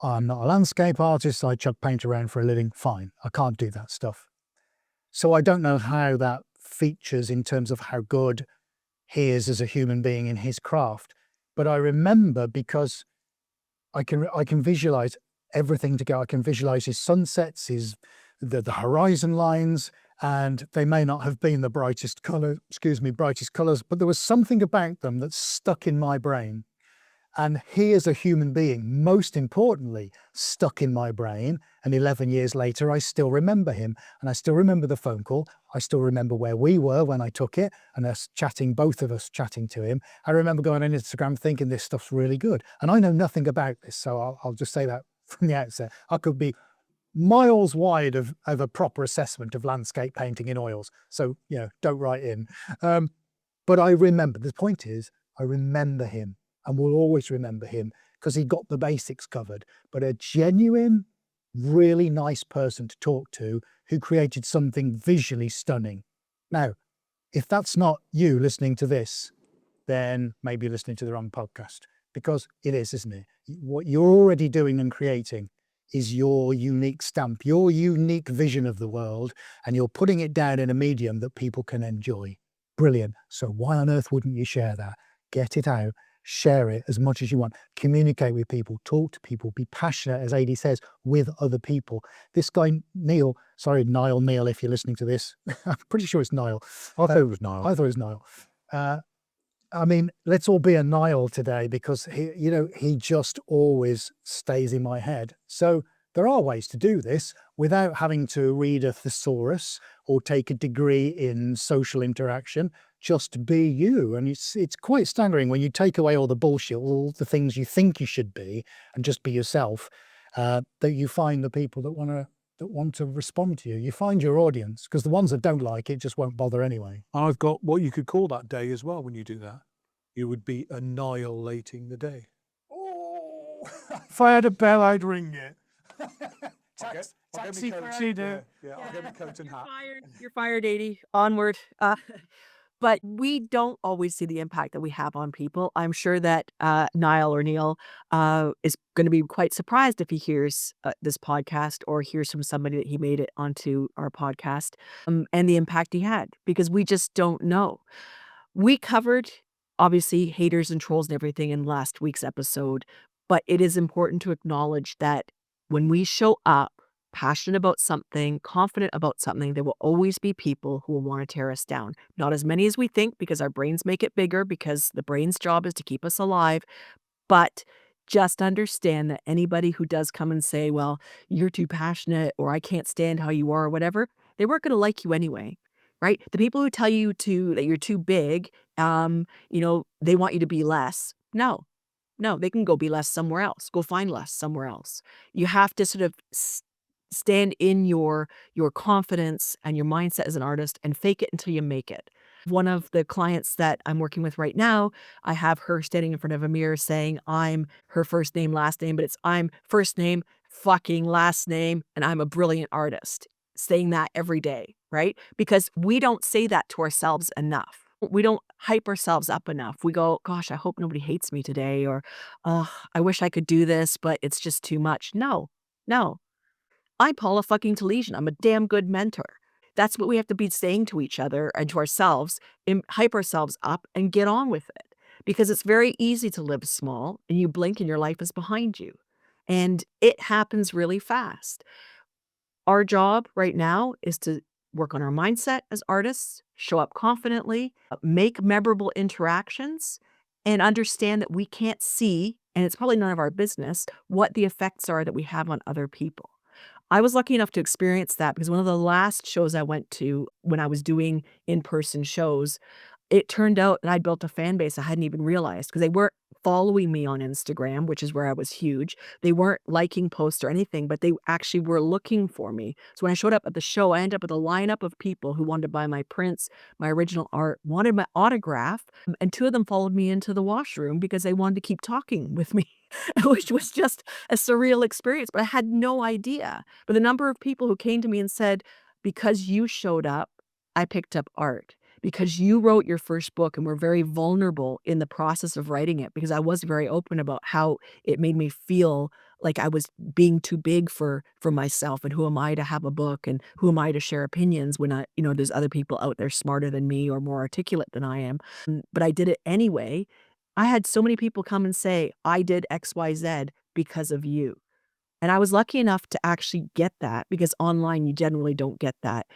I'm not a landscape artist. I chuck paint around for a living. Fine. I can't do that stuff. So I don't know how that features in terms of how good he is as a human being in his craft. But I remember, because I can visualize everything to go. I can visualize his sunsets, the horizon lines, and they may not have been the brightest colors, but there was something about them that stuck in my brain. And he, as a human being, most importantly, stuck in my brain. And 11 years later, I still remember him. And I still remember the phone call. I still remember where we were when I took it and us chatting, both of us chatting to him. I remember going on Instagram thinking this stuff's really good. And I know nothing about this, so I'll just say that from the outset. I could be miles wide of a proper assessment of landscape painting in oils. So, don't write in. But I remember, the point is, I remember him. And we'll always remember him because he got the basics covered. But a genuine, really nice person to talk to who created something visually stunning. Now, if that's not you listening to this, then maybe you're listening to the wrong podcast, because it is, isn't it? What you're already doing and creating is your unique stamp, your unique vision of the world, and you're putting it down in a medium that people can enjoy. Brilliant. So why on earth wouldn't you share that? Get it out. Share it as much as you want. Communicate with people, talk to people, be passionate, as AD says, with other people. This guy, Neil, if you're listening to this, I'm pretty sure it's Niall.
I thought it was Niall.
I thought it was Niall. I mean, let's all be a Niall today, because he just always stays in my head. So there are ways to do this without having to read a thesaurus or take a degree in social interaction. Just be you. And it's quite staggering when you take away all the bullshit, all the things you think you should be, and just be yourself, that you find the people that want to respond to you. You find your audience, because the ones that don't like it just won't bother anyway.
I've got what you could call that day as well when you do that. You would be annihilating the day.
Oh, If I had a bell, I'd ring it.
I'll get
Taxi
my coat.
rider.
Yeah, I'll get my coat and hat.
You're fired, 80. Onward. But we don't always see the impact that we have on people. I'm sure that Niall or Neil is going to be quite surprised if he hears this podcast or hears from somebody that he made it onto our podcast and the impact he had, because we just don't know. We covered, obviously, haters and trolls and everything in last week's episode, but it is important to acknowledge that when we show up passionate about something, confident about something, there will always be people who will want to tear us down. Not as many as we think, because our brains make it bigger, because the brain's job is to keep us alive. But just understand that anybody who does come and say, well, you're too passionate, or I can't stand how you are, or whatever, they weren't going to like you anyway. Right? The people who tell you that you're too big, they want you to be less. No, no, they can go be less somewhere else. Go find less somewhere else. You have to sort of stand in your confidence and your mindset as an artist and fake it until you make it. One of the clients that I'm working with right now, I have her standing in front of a mirror saying I'm her first name, last name, but it's I'm first name, fucking last name, and I'm a brilliant artist. Saying that every day, right? Because we don't say that to ourselves enough. We don't hype ourselves up enough. We go, gosh, I hope nobody hates me today, or I wish I could do this, but it's just too much. No, no. I'm Paula fucking Telizyn. I'm a damn good mentor. That's what we have to be saying to each other and to ourselves, and hype ourselves up and get on with it. Because it's very easy to live small and you blink and your life is behind you. And it happens really fast. Our job right now is to work on our mindset as artists, show up confidently, make memorable interactions, and understand that we can't see, and it's probably none of our business, what the effects are that we have on other people. I was lucky enough to experience that because one of the last shows I went to when I was doing in-person shows, it turned out that I'd built a fan base I hadn't even realized, because they weren't following me on Instagram, which is where I was huge. They weren't liking posts or anything, but they actually were looking for me. So when I showed up at the show, I ended up with a lineup of people who wanted to buy my prints, my original art, wanted my autograph, and two of them followed me into the washroom because they wanted to keep talking with me, which was just a surreal experience, but I had no idea. But the number of people who came to me and said, "Because you showed up, I picked up art. Because you wrote your first book and were very vulnerable in the process of writing it," because I was very open about how it made me feel like I was being too big for myself, and who am I to have a book, and who am I to share opinions when there's other people out there smarter than me or more articulate than I am. But I did it anyway. I had so many people come and say, "I did XYZ because of you." And I was lucky enough to actually get that, because online you generally don't get that,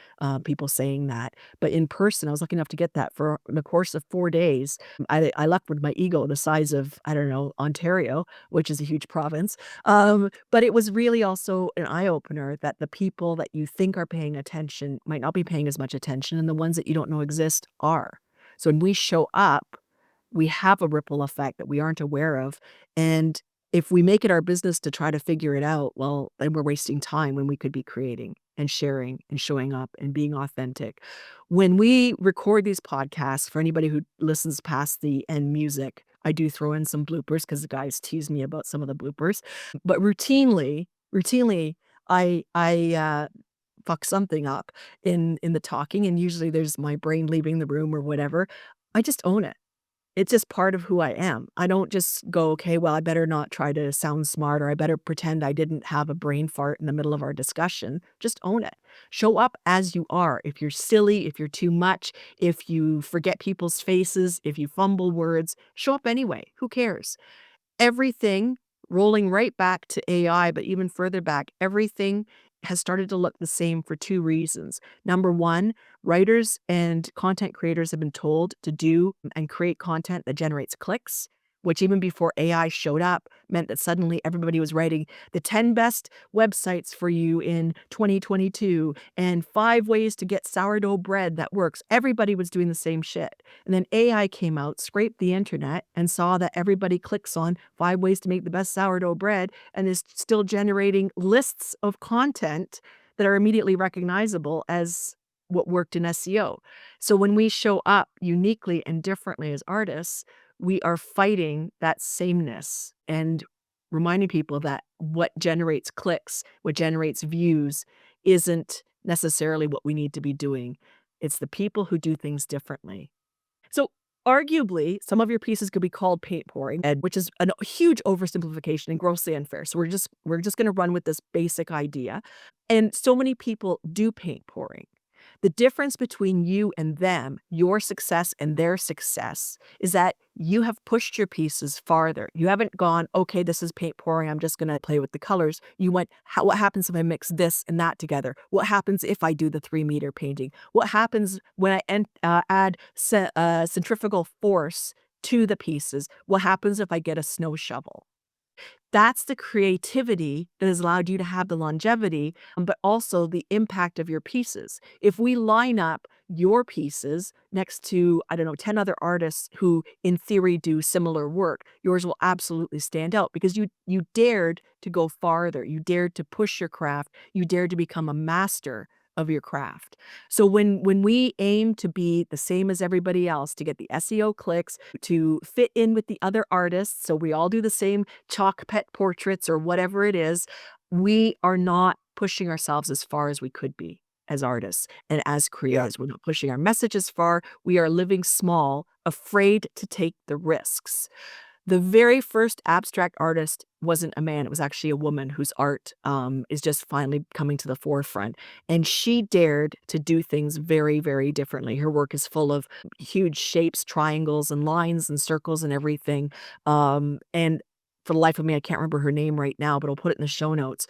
people saying that. But in person, I was lucky enough to get that for the course of 4 days. I left with my ego the size of, I don't know, Ontario, which is a huge province. But it was really also an eye-opener that the people that you think are paying attention might not be paying as much attention, and the ones that you don't know exist are. So when we show up, we have a ripple effect that we aren't aware of, and if we make it our business to try to figure it out, well, then we're wasting time when we could be creating and sharing and showing up and being authentic. When we record these podcasts, for anybody who listens past the end music, I do throw in some bloopers because the guys tease me about some of the bloopers. But routinely, I fuck something up in the talking, and usually there's my brain leaving the room or whatever. I just own it. It's just part of who I am. I don't just go, "Okay, well, I better not try to sound smart, or I better pretend I didn't have a brain fart in the middle of our discussion." Just own it. Show up as you are. If you're silly, if you're too much, if you forget people's faces, if you fumble words, show up anyway. Who cares? Everything, rolling right back to AI, but even further back, everything has started to look the same for 2 reasons. Number 1, writers and content creators have been told to do and create content that generates clicks, which even before AI showed up, meant that suddenly everybody was writing the 10 best websites for you in 2022 and 5 ways to get sourdough bread that works. Everybody was doing the same shit. And then AI came out, scraped the internet, and saw that everybody clicks on 5 ways to make the best sourdough bread, and is still generating lists of content that are immediately recognizable as what worked in SEO. So when we show up uniquely and differently as artists, we are fighting that sameness. And reminding people that what generates clicks, what generates views isn't necessarily what we need to be doing. It's the people who do things differently. So, arguably, some of your pieces could be called paint pouring, which is a huge oversimplification and grossly unfair. So we're just going to run with this basic idea. And so many people do paint pouring. The difference between you and them, your success and their success, is that you have pushed your pieces farther. You haven't gone, okay, this is paint pouring. I'm just going to play with the colors. You went, what happens if I mix this and that together? What happens if I do the 3-meter painting? What happens when I add centrifugal force to the pieces? What happens if I get a snow shovel? That's the creativity that has allowed you to have the longevity, but also the impact of your pieces. If we line up your pieces next to, I don't know, 10 other artists who in theory do similar work, yours will absolutely stand out because you dared to go farther. You dared to push your craft. You dared to become a master of your craft. So when we aim to be the same as everybody else, to get the SEO clicks, to fit in with the other artists, so we all do the same chalk pet portraits or whatever it is, we are not pushing ourselves as far as we could be as artists and as creators. We're not pushing our message as far. We are living small, afraid to take the risks. The very first abstract artist wasn't a man, it was actually a woman whose art, is just finally coming to the forefront, and she dared to do things very, very differently. Her work is full of huge shapes, triangles, and lines, and circles, and everything, and for the life of me, I can't remember her name right now, but I'll put it in the show notes.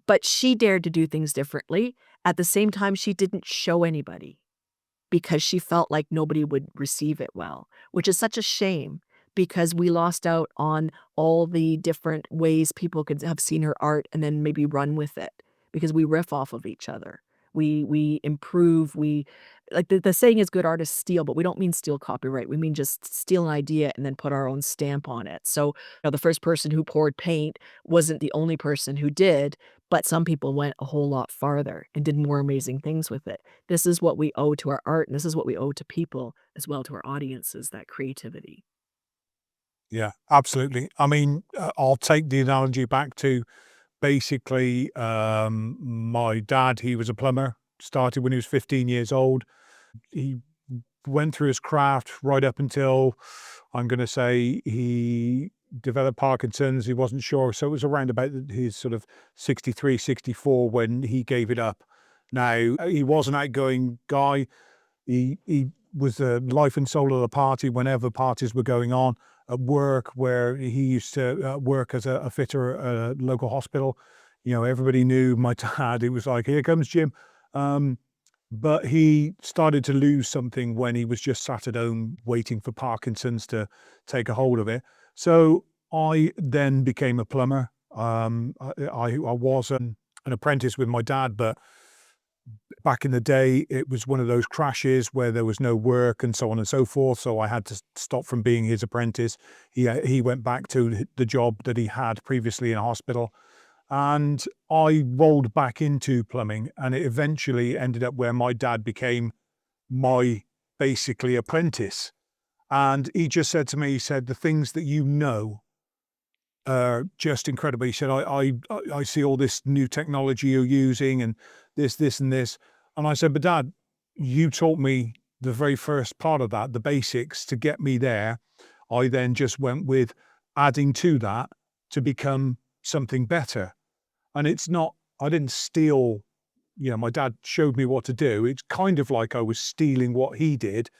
But she dared to do things differently. At the same time, she didn't show anybody because she felt like nobody would receive it well, which is such a shame because we lost out on all the different ways people could have seen her art and then maybe run with it because we riff off of each other. We improve, we like the saying is good artists steal, but we don't mean steal copyright. We mean just steal an idea and then put our own stamp on it. So, the first person who poured paint wasn't the only person who did, but some people went a whole lot farther and did more amazing things with it. This is what we owe to our art, and this is what we owe to people as well, to our audiences, that creativity.
Yeah, absolutely. I mean, I'll take the analogy back to basically, my dad. He was a plumber, started when he was 15 years old. He went through his craft right up until, I'm going to say, he developed Parkinson's. He wasn't sure. So it was around about his sort of 63, 64 when he gave it up. Now, he was an outgoing guy. He was the life and soul of the party whenever parties were going on. At work, where he used to work as a fitter at a local hospital, everybody knew my dad. It was like, here comes Jim. But he started to lose something when he was just sat at home waiting for Parkinson's to take a hold of it. So I then became a plumber. I was an apprentice with my dad, but back in the day, it was one of those crashes where there was no work and so on and so forth. So I had to stop from being his apprentice. He went back to the job that he had previously in a hospital. And I rolled back into plumbing, and it eventually ended up where my dad became my basically apprentice. And he just said to me, he said, the things that you know are just incredible. He said, I see all this new technology you're using and this and this. And I said, but Dad, you taught me the very first part of that, the basics to get me there. I then just went with adding to that to become something better. And it's not, I didn't steal, my dad showed me what to do. It's kind of like I was stealing what he did,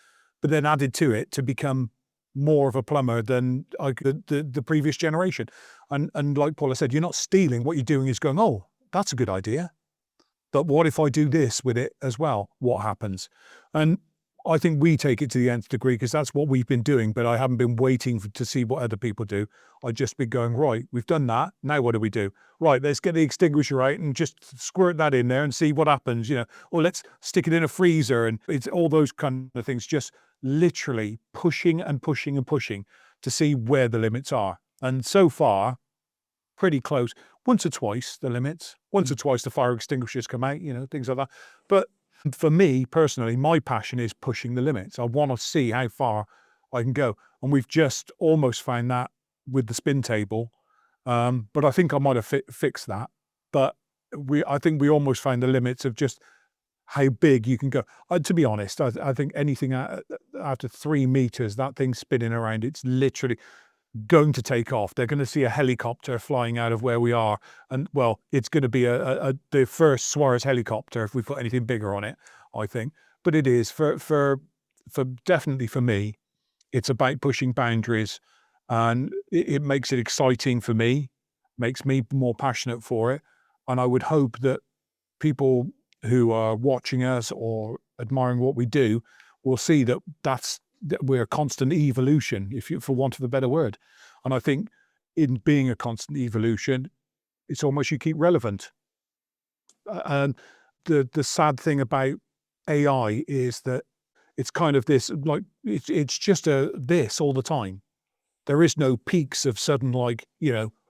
but then added to it to become more of a plumber than the previous generation. And like Paula said, you're not stealing. What you're doing is going, oh, that's a good idea. But what if I do this with it as well? What happens? And I think we take it to the nth degree because that's what we've been doing, but I haven't been waiting to see what other people do. I've just been going, right, we've done that. Now what do we do? Right, let's get the extinguisher out and just squirt that in there and see what happens, or let's stick it in a freezer. And it's all those kind of things, just literally pushing and pushing and pushing to see where the limits are. And so far, pretty close. Once or twice the limits, once or twice the fire extinguishers come out, things like that. But for me personally, my passion is pushing the limits. I want to see how far I can go. And we've just almost found that with the spin table. But I think I might have fixed that. But I think we almost found the limits of just how big you can go. To be honest, I think anything after 3 meters, that thing's spinning around. It's literally going to take off. They're going to see a helicopter flying out of where we are, and well, it's going to be the first Swarez helicopter if we put anything bigger on it, I think. But it is for definitely for me, it's about pushing boundaries, and it makes it exciting for me, makes me more passionate for it, and I would hope that people who are watching us or admiring what we do will see that we're a constant evolution, for want of a better word. And I think in being a constant evolution, it's almost you keep relevant. And the sad thing about AI is that it's kind of this, like, it's just this all the time. There is no peaks of sudden, like,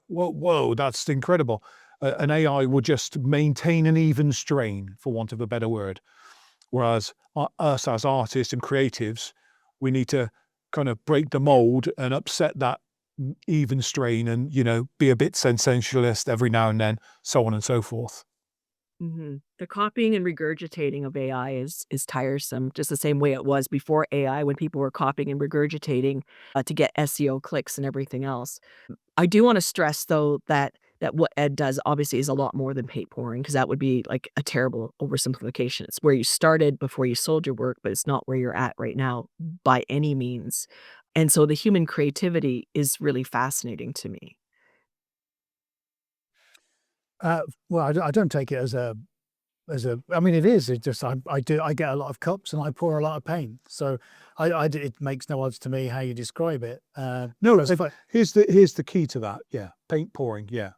whoa, that's incredible. An AI will just maintain an even strain, for want of a better word. Whereas us as artists and creatives, we need to kind of break the mold and upset that even strain and, be a bit sensationalist every now and then, so on and so forth.
The copying and regurgitating of AI is tiresome, just the same way it was before AI when people were copying and regurgitating to get SEO clicks and everything else. I do want to stress though that what Ed does obviously is a lot more than paint pouring, because that would be like a terrible oversimplification. It's where you started before you sold your work, but it's not where you're at right now by any means. And so the human creativity is really fascinating to me.
Well, I don't take it as I mean, it is. It just, I get a lot of cups and I pour a lot of paint. So it makes no odds to me how you describe it.
No,
so if
here's the key to that. Yeah. Paint pouring. Yeah.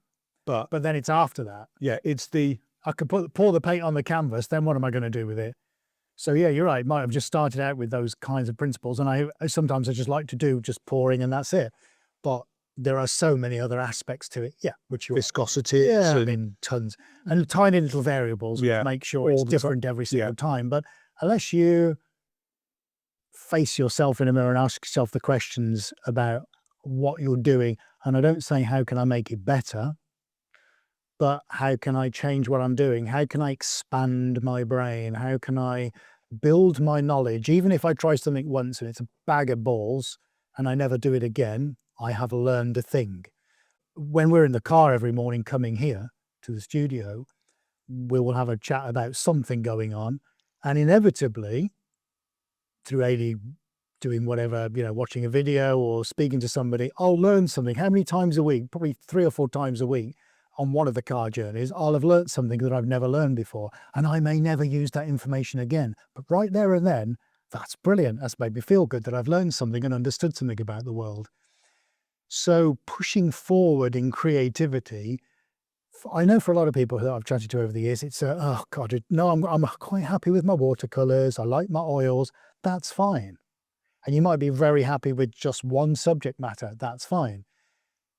but then it's after that.
Yeah,
I could pour the paint on the canvas. Then what am I going to do with it? So yeah, you're right. Might have just started out with those kinds of principles. And I sometimes I just like to do just pouring and that's it. But there are so many other aspects to it. Yeah, which
viscosity.
Yeah, I mean, tons and tiny little variables.
Yeah,
make sure it's different every single time. But unless you face yourself in a mirror and ask yourself the questions about what you're doing, and I don't say how can I make it better, but how can I change what I'm doing? How can I expand my brain? How can I build my knowledge? Even if I try something once and it's a bag of balls and I never do it again, I have learned a thing. When we're in the car every morning coming here to the studio, we will have a chat about something going on. And inevitably, through AD doing whatever, watching a video or speaking to somebody, I'll learn something. How many times a week? Probably 3 or 4 times a week on one of the car journeys, I'll have learned something that I've never learned before. And I may never use that information again. But right there and then, that's brilliant. That's made me feel good that I've learned something and understood something about the world. So pushing forward in creativity, I know for a lot of people who I've chatted to over the years, it's oh God, no, I'm quite happy with my watercolors. I like my oils. That's fine. And you might be very happy with just one subject matter. That's fine.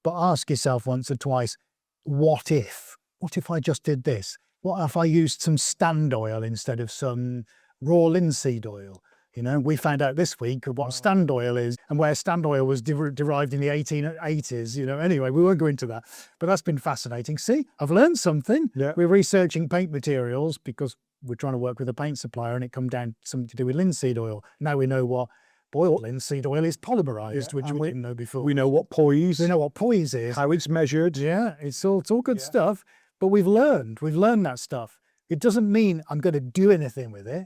But ask yourself once or twice, what if? What if I just did this? What if I used some stand oil instead of some raw linseed oil? We found out this week what stand oil is and where stand oil was derived in the 1880s. Anyway, we won't go into that. But that's been fascinating. See, I've learned something.
Yeah.
We're researching paint materials because we're trying to work with a paint supplier and it come down to something to do with linseed oil. Now we know what boiled linseed oil is polymerized, which we didn't know before.
We know what poise.
We know what poise is.
How it's measured.
Yeah, it's all good stuff. But we've learned that stuff. It doesn't mean I'm going to do anything with it,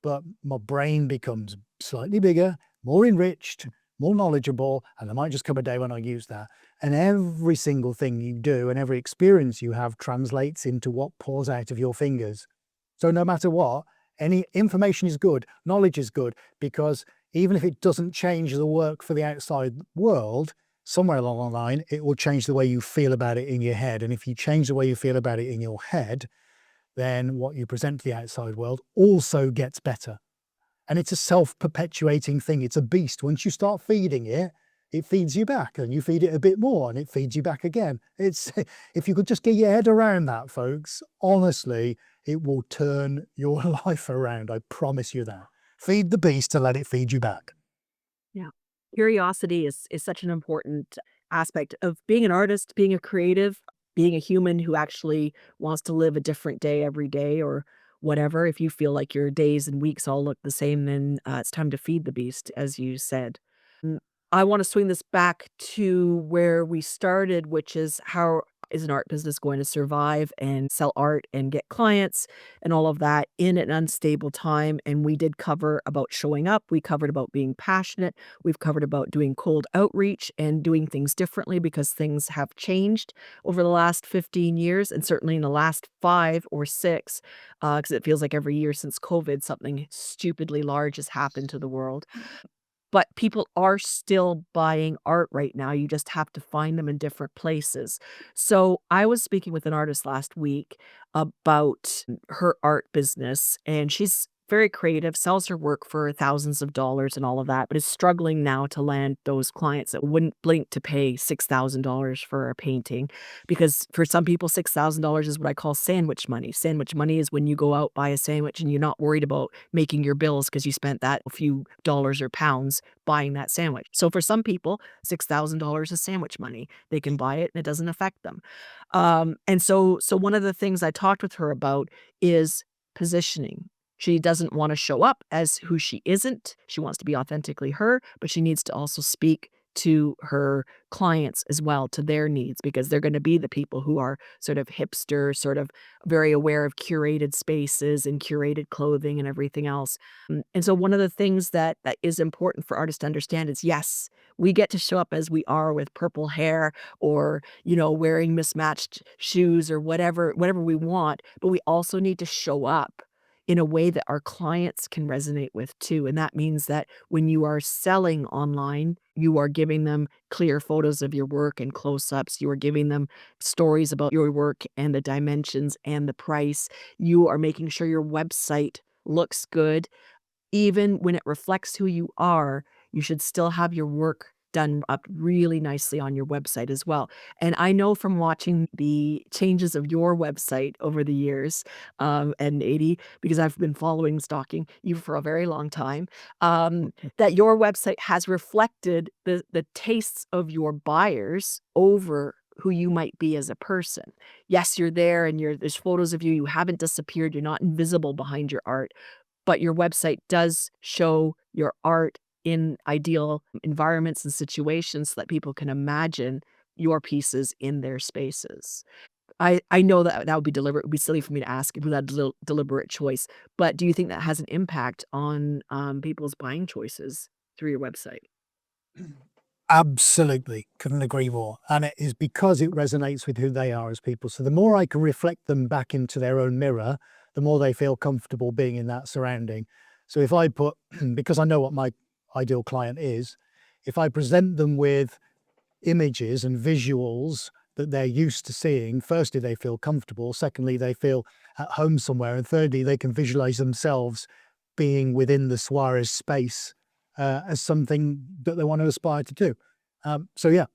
but my brain becomes slightly bigger, more enriched, more knowledgeable, and there might just come a day when I use that. And every single thing you do and every experience you have translates into what pours out of your fingers. So no matter what, any information is good, knowledge is good, because even if it doesn't change the work for the outside world, somewhere along the line, it will change the way you feel about it in your head. And if you change the way you feel about it in your head, then what you present to the outside world also gets better. And it's a self-perpetuating thing. It's a beast. Once you start feeding it, it feeds you back, and you feed it a bit more and it feeds you back again. If you could just get your head around that, folks, honestly, it will turn your life around. I promise you that. Feed the beast and let it feed you back.
Yeah. Curiosity is such an important aspect of being an artist, being a creative, being a human who actually wants to live a different day every day or whatever. If you feel like your days and weeks all look the same, then it's time to feed the beast, as you said. Mm, I want to swing this back to where we started, which is how is an art business going to survive and sell art and get clients and all of that in an unstable time? And we did cover about showing up. We covered about being passionate. We've covered about doing cold outreach and doing things differently because things have changed over the last 15 years and certainly in the last 5 or 6, because it feels like every year since COVID, something stupidly large has happened to the world. But people are still buying art right now, you just have to find them in different places. So, I was speaking with an artist last week about her art business, and she's very creative, sells her work for thousands of dollars and all of that, but is struggling now to land those clients that wouldn't blink to pay $6,000 for a painting, because for some people, $6,000 is what I call sandwich money. Sandwich money is when you go out, buy a sandwich, and you're not worried about making your bills because you spent that few dollars or pounds buying that sandwich. So for some people, $6,000 is sandwich money. They can buy it and it doesn't affect them. And so one of the things I talked with her about is positioning. She doesn't want to show up as who she isn't. She wants to be authentically her, but she needs to also speak to her clients as well, to their needs, because they're going to be the people who are sort of hipster, sort of very aware of curated spaces and curated clothing and everything else. And so one of the things that is important for artists to understand is, yes, we get to show up as we are with purple hair or, wearing mismatched shoes or whatever we want, but we also need to show up in a way that our clients can resonate with too. And that means that when you are selling online, you are giving them clear photos of your work and close-ups. You are giving them stories about your work and the dimensions and the price. You are making sure your website looks good even when it reflects who you are, you should still have your work done up really nicely on your website as well. And I know from watching the changes of your website over the years, and 80, because I've been following, stalking you for a very long time, that your website has reflected the tastes of your buyers over who you might be as a person. Yes, you're there and there's photos of you, you haven't disappeared, you're not invisible behind your art, but your website does show your art in ideal environments and situations so that people can imagine your pieces in their spaces. I know that that would be deliberate. It would be silly for me to ask if that deliberate choice, but do you think that has an impact on, people's buying choices through your website?
Absolutely. Couldn't agree more. And it is because it resonates with who they are as people. So the more I can reflect them back into their own mirror, the more they feel comfortable being in that surrounding. So if I put, because I know what my ideal client is, if I present them with images and visuals that they're used to seeing, firstly, they feel comfortable. Secondly, they feel at home somewhere. And thirdly, they can visualize themselves being within the Swarez space as something that they want to aspire to do. So yeah,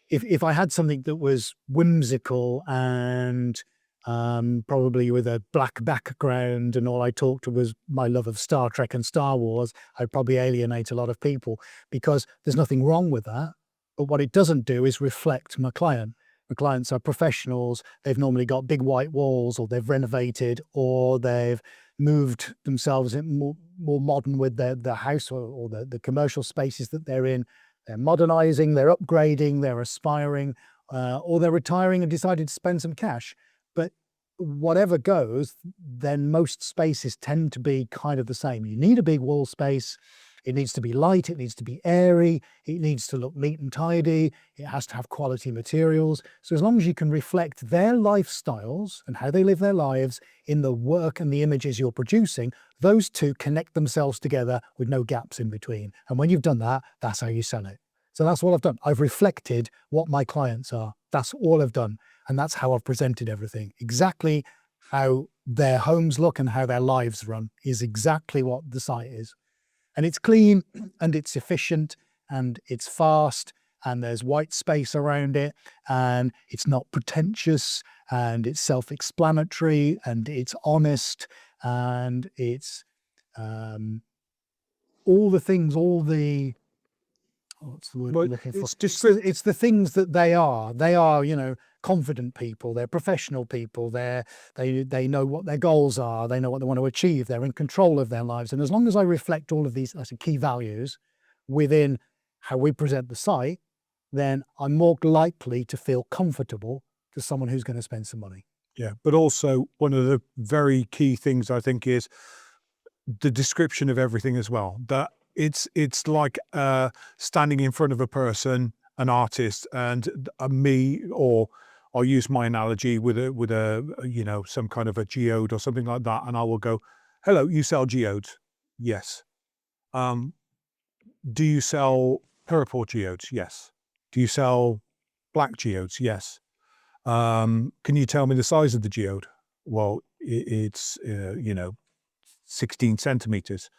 if I had something that was whimsical and probably with a black background and all I talked to was my love of Star Trek and Star Wars, I'd probably alienate a lot of people because there's nothing wrong with that. But what it doesn't do is reflect my client. My clients are professionals. They've normally got big white walls, or they've renovated, or they've moved themselves in more modern with their house or the commercial spaces that they're in. They're modernizing, they're upgrading, they're aspiring, or they're retiring and decided to spend some cash. But whatever goes, then most spaces tend to be kind of the same. You need a big wall space. It needs to be light, it needs to be airy, it needs to look neat and tidy, it has to have quality materials. So as long as you can reflect their lifestyles and how they live their lives in the work and the images you're producing, those two connect themselves together with no gaps in between. And when you've done that, that's how you sell it. So that's all I've done. I've reflected what my clients are. That's all I've done. And that's how I've presented everything. Exactly how their homes look and how their lives run is exactly what the site is. And it's clean and it's efficient and it's fast and there's white space around it and it's not pretentious and it's self-explanatory and it's honest and it's all the things, all the what's the word
Well,
I'm looking for?
it's
It's the things that they are. They are, confident people. They're professional people. They know what their goals are. They know what they want to achieve. They're in control of their lives. And as long as I reflect all of these as key values within how we present the site, then I'm more likely to feel comfortable to someone who's going to spend some money.
Yeah, but also one of the very key things I think is the description of everything as well. That it's like standing in front of a person, an artist, and me, or I'll use my analogy with a some kind of a geode or something like that, and I will go, "Hello, you sell geodes? Yes. Um, do you sell purple geodes? Yes. Do you sell black geodes? Yes. Can you tell me the size of the geode? Well, it's 16 centimeters.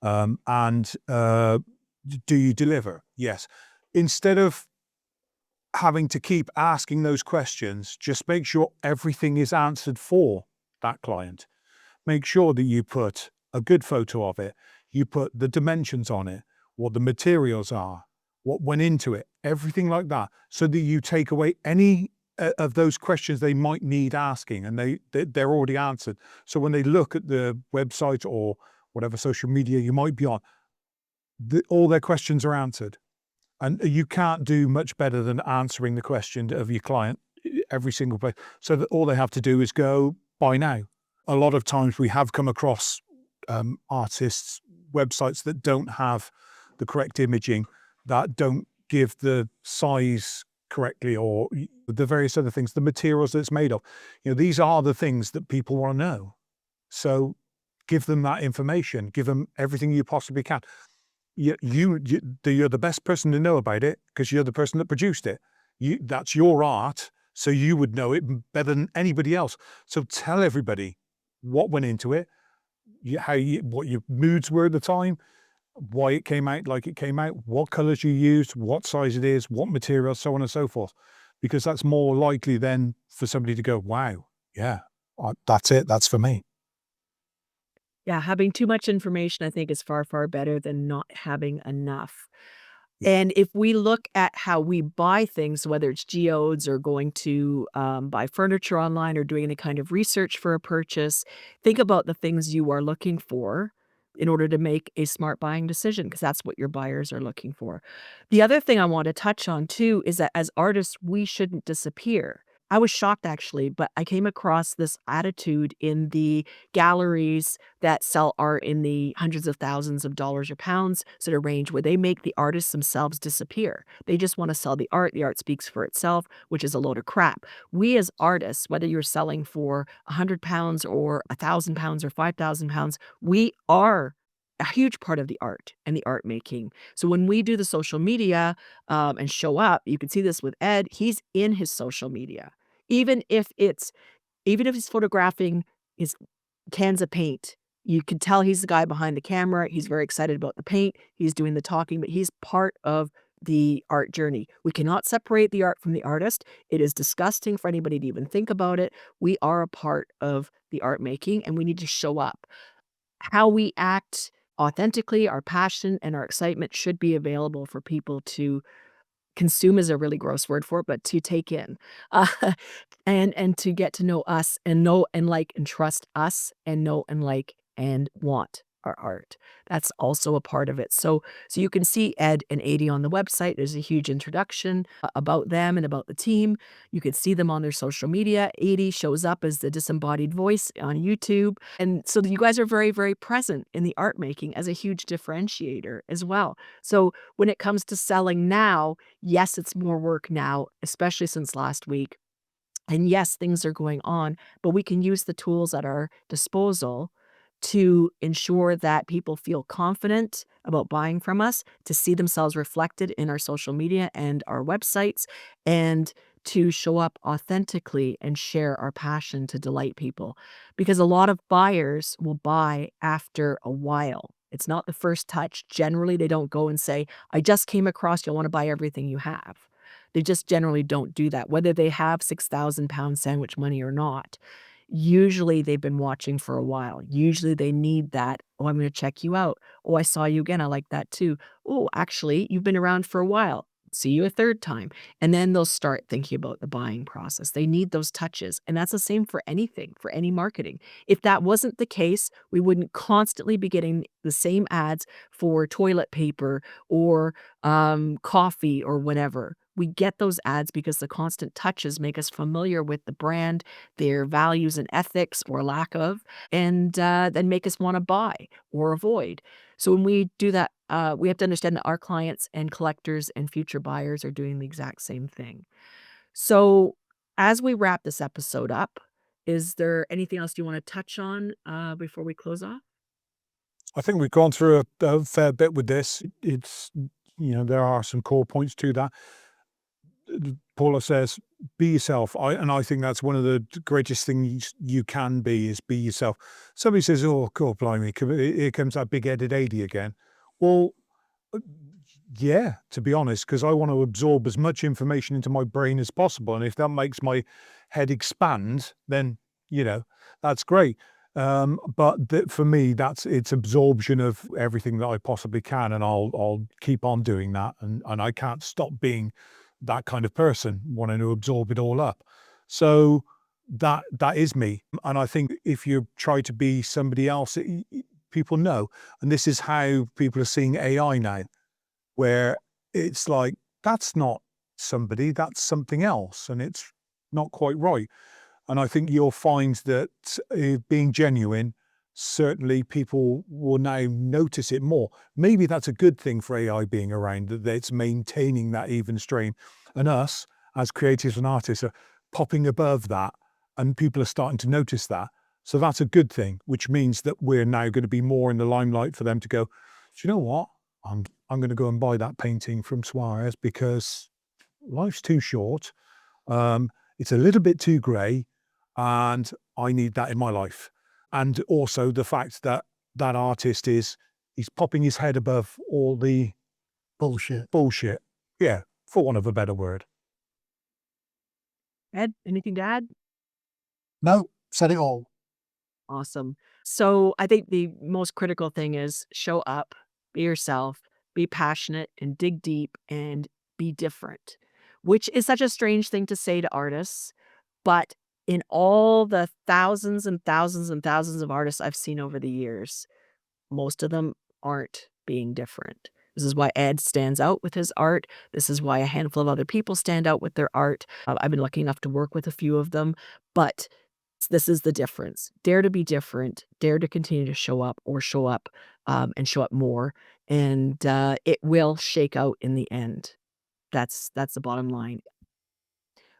And do you deliver? Yes. Instead of having to keep asking those questions, just make sure everything is answered for that client. Make sure that you put a good photo of it, you put the dimensions on it, what the materials are, what went into it, everything like that, so that you take away any of those questions they might need asking, and they're already answered. So when they look at the website or whatever social media you might be on, all their questions are answered. And you can't do much better than answering the question of your client every single place, so that all they have to do is go, buy now. A lot of times we have come across artists' websites that don't have the correct imaging, that don't give the size correctly, or the various other things, the materials that it's made of. These are the things that people want to know. So give them that information, give them everything you possibly can. You're the best person to know about it because you're the person that produced it. That's your art, so you would know it better than anybody else. So tell everybody what went into it, what your moods were at the time, why it came out like it came out, what colors you used, what size it is, what material, so on and so forth. Because that's more likely then for somebody to go, wow, yeah, that's it, that's for me.
Yeah, having too much information, I think, is far, far better than not having enough. And if we look at how we buy things, whether it's geodes or going to buy furniture online or doing any kind of research for a purchase, think about the things you are looking for in order to make a smart buying decision, because that's what your buyers are looking for. The other thing I want to touch on too is that as artists, we shouldn't disappear. I was shocked actually, but I came across this attitude in the galleries that sell art in the hundreds of thousands of dollars or pounds sort of range, where they make the artists themselves disappear. They just want to sell the art speaks for itself, which is a load of crap. We as artists, whether you're selling for £100 or £1,000 or £5,000, we are a huge part of the art and the art making. So when we do the social media and show up, you can see this with Ed, he's in his social media. Even if it's even if he's photographing his cans of paint, you can tell he's the guy behind the camera. He's very excited about the paint. He's doing the talking, but he's part of the art journey. We cannot separate the art from the artist. It is disgusting for anybody to even think about it. We are a part of the art making, and we need to show up. How we act authentically, our passion and our excitement should be available for people to consume is a really gross word for it, but to take in, uh, and to get to know us and know and like and trust us and know and like and want our art. That's also a part of it. So you can see Ed and Adi on the website. There's a huge introduction about them and about the team. You can see them on their social media. Adi shows up as the disembodied voice on YouTube. And so you guys are very, very present in the art making as a huge differentiator as well. So when it comes to selling now, yes, it's more work now, especially since last week. And yes, things are going on, but we can use the tools at our disposal to ensure that people feel confident about buying from us, to see themselves reflected in our social media and our websites, and to show up authentically and share our passion to delight people. Because a lot of buyers will buy after a while. It's not the first touch. Generally, they don't go and say, I just came across you, I want to buy everything you have. They just generally don't do that, whether they have £6,000 sandwich money or not. Usually they've been watching for a while. Usually they need that, "Oh, I'm gonna check you out. Oh, I saw you again. I like that too. Oh, actually, you've been around for a while. See you a third time." And then they'll start thinking about the buying process. They need those touches, and that's the same for anything, for any marketing. If that wasn't the case, we wouldn't constantly be getting the same ads for toilet paper or, coffee or whatever. We get those ads because the constant touches make us familiar with the brand, their values and ethics or lack of, and, then make us wanna buy or avoid. So when we do that, we have to understand that our clients and collectors and future buyers are doing the exact same thing. So as we wrap this episode up, is there anything else you wanna touch on, before we close off?
I think we've gone through a fair bit with this. It's, there are some core points to that. Paula says, be yourself. I think that's one of the greatest things you can be, is be yourself. Somebody says, oh, God, blimey, here comes that big-headed AD again. Well, uh, yeah, to be honest, because I want to absorb as much information into my brain as possible. And if that makes my head expand, then, that's great. But for me, it's absorption of everything that I possibly can, and I'll keep on doing that, and I can't stop being that kind of person, wanting to absorb it all up. So that is me, and I think if you try to be somebody else, people know, and this is how people are seeing AI now, where it's like that's not somebody, that's something else, and it's not quite right. And I think you'll find that being genuine, certainly people will now notice it more. Maybe that's a good thing for AI being around, that it's maintaining that even stream. And us, as creatives and artists, are popping above that, and people are starting to notice that. So that's a good thing, which means that we're now going to be more in the limelight for them to go, do you know what? I'm going to go and buy that painting from Swarez because life's too short. It's a little bit too grey, and I need that in my life. And also the fact that that artist he's popping his head above all the bullshit. Yeah, for want of a better word.
Ed, anything to add?
No, said it all.
Awesome. So I think the most critical thing is show up, be yourself, be passionate and dig deep and be different, which is such a strange thing to say to artists. But in all the thousands and thousands and thousands of artists I've seen over the years, most of them aren't being different. This is why Ed stands out with his art. This is why a handful of other people stand out with their art. I've been lucky enough to work with a few of them, but this is the difference. Dare to be different. Dare to continue to show up or show up and show up more. And it will shake out in the end. That's the bottom line.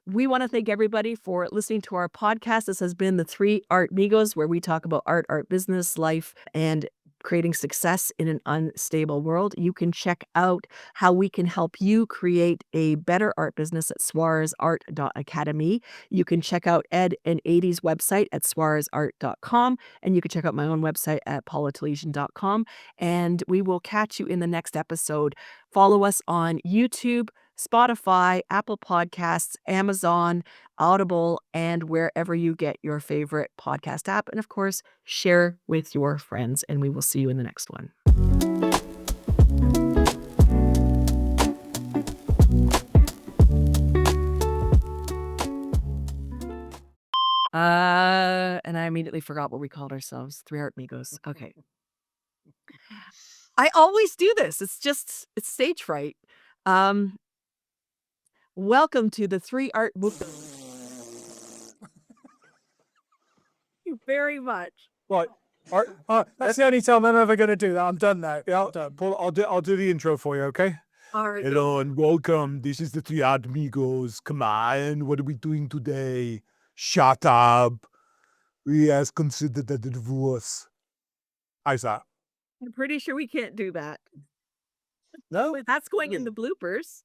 We want to thank everybody for listening to our podcast. This has been the Three Artmigos, where we talk about art business, life, and creating success in an unstable world. You can check out how we can help you create a better art business at swarezart.academy. You can check out Ed and Adie's website at swarezart.com, and you can check out my own website at paulatelizyn.com. And we will catch you in the next episode. Follow us on YouTube, Spotify, Apple Podcasts, Amazon, Audible, and wherever you get your favorite podcast app. And of course, share with your friends, and we will see you in the next one. And I immediately forgot what we called ourselves. Three Artmigos. Okay. I always do this. It's stage fright. Welcome to the Three Art Book. You very much.
Right.
That's the only time I'm ever going to do that. I'm done now.
Yeah,
I'm done.
Paul, I'll do the intro for you, okay?
All right.
Hello and welcome. This is the Three Artmigos. Come on, what are we doing today? Shut up. We has considered a divorce. How's that?
I'm pretty sure we can't do that.
No?
That's going in the bloopers.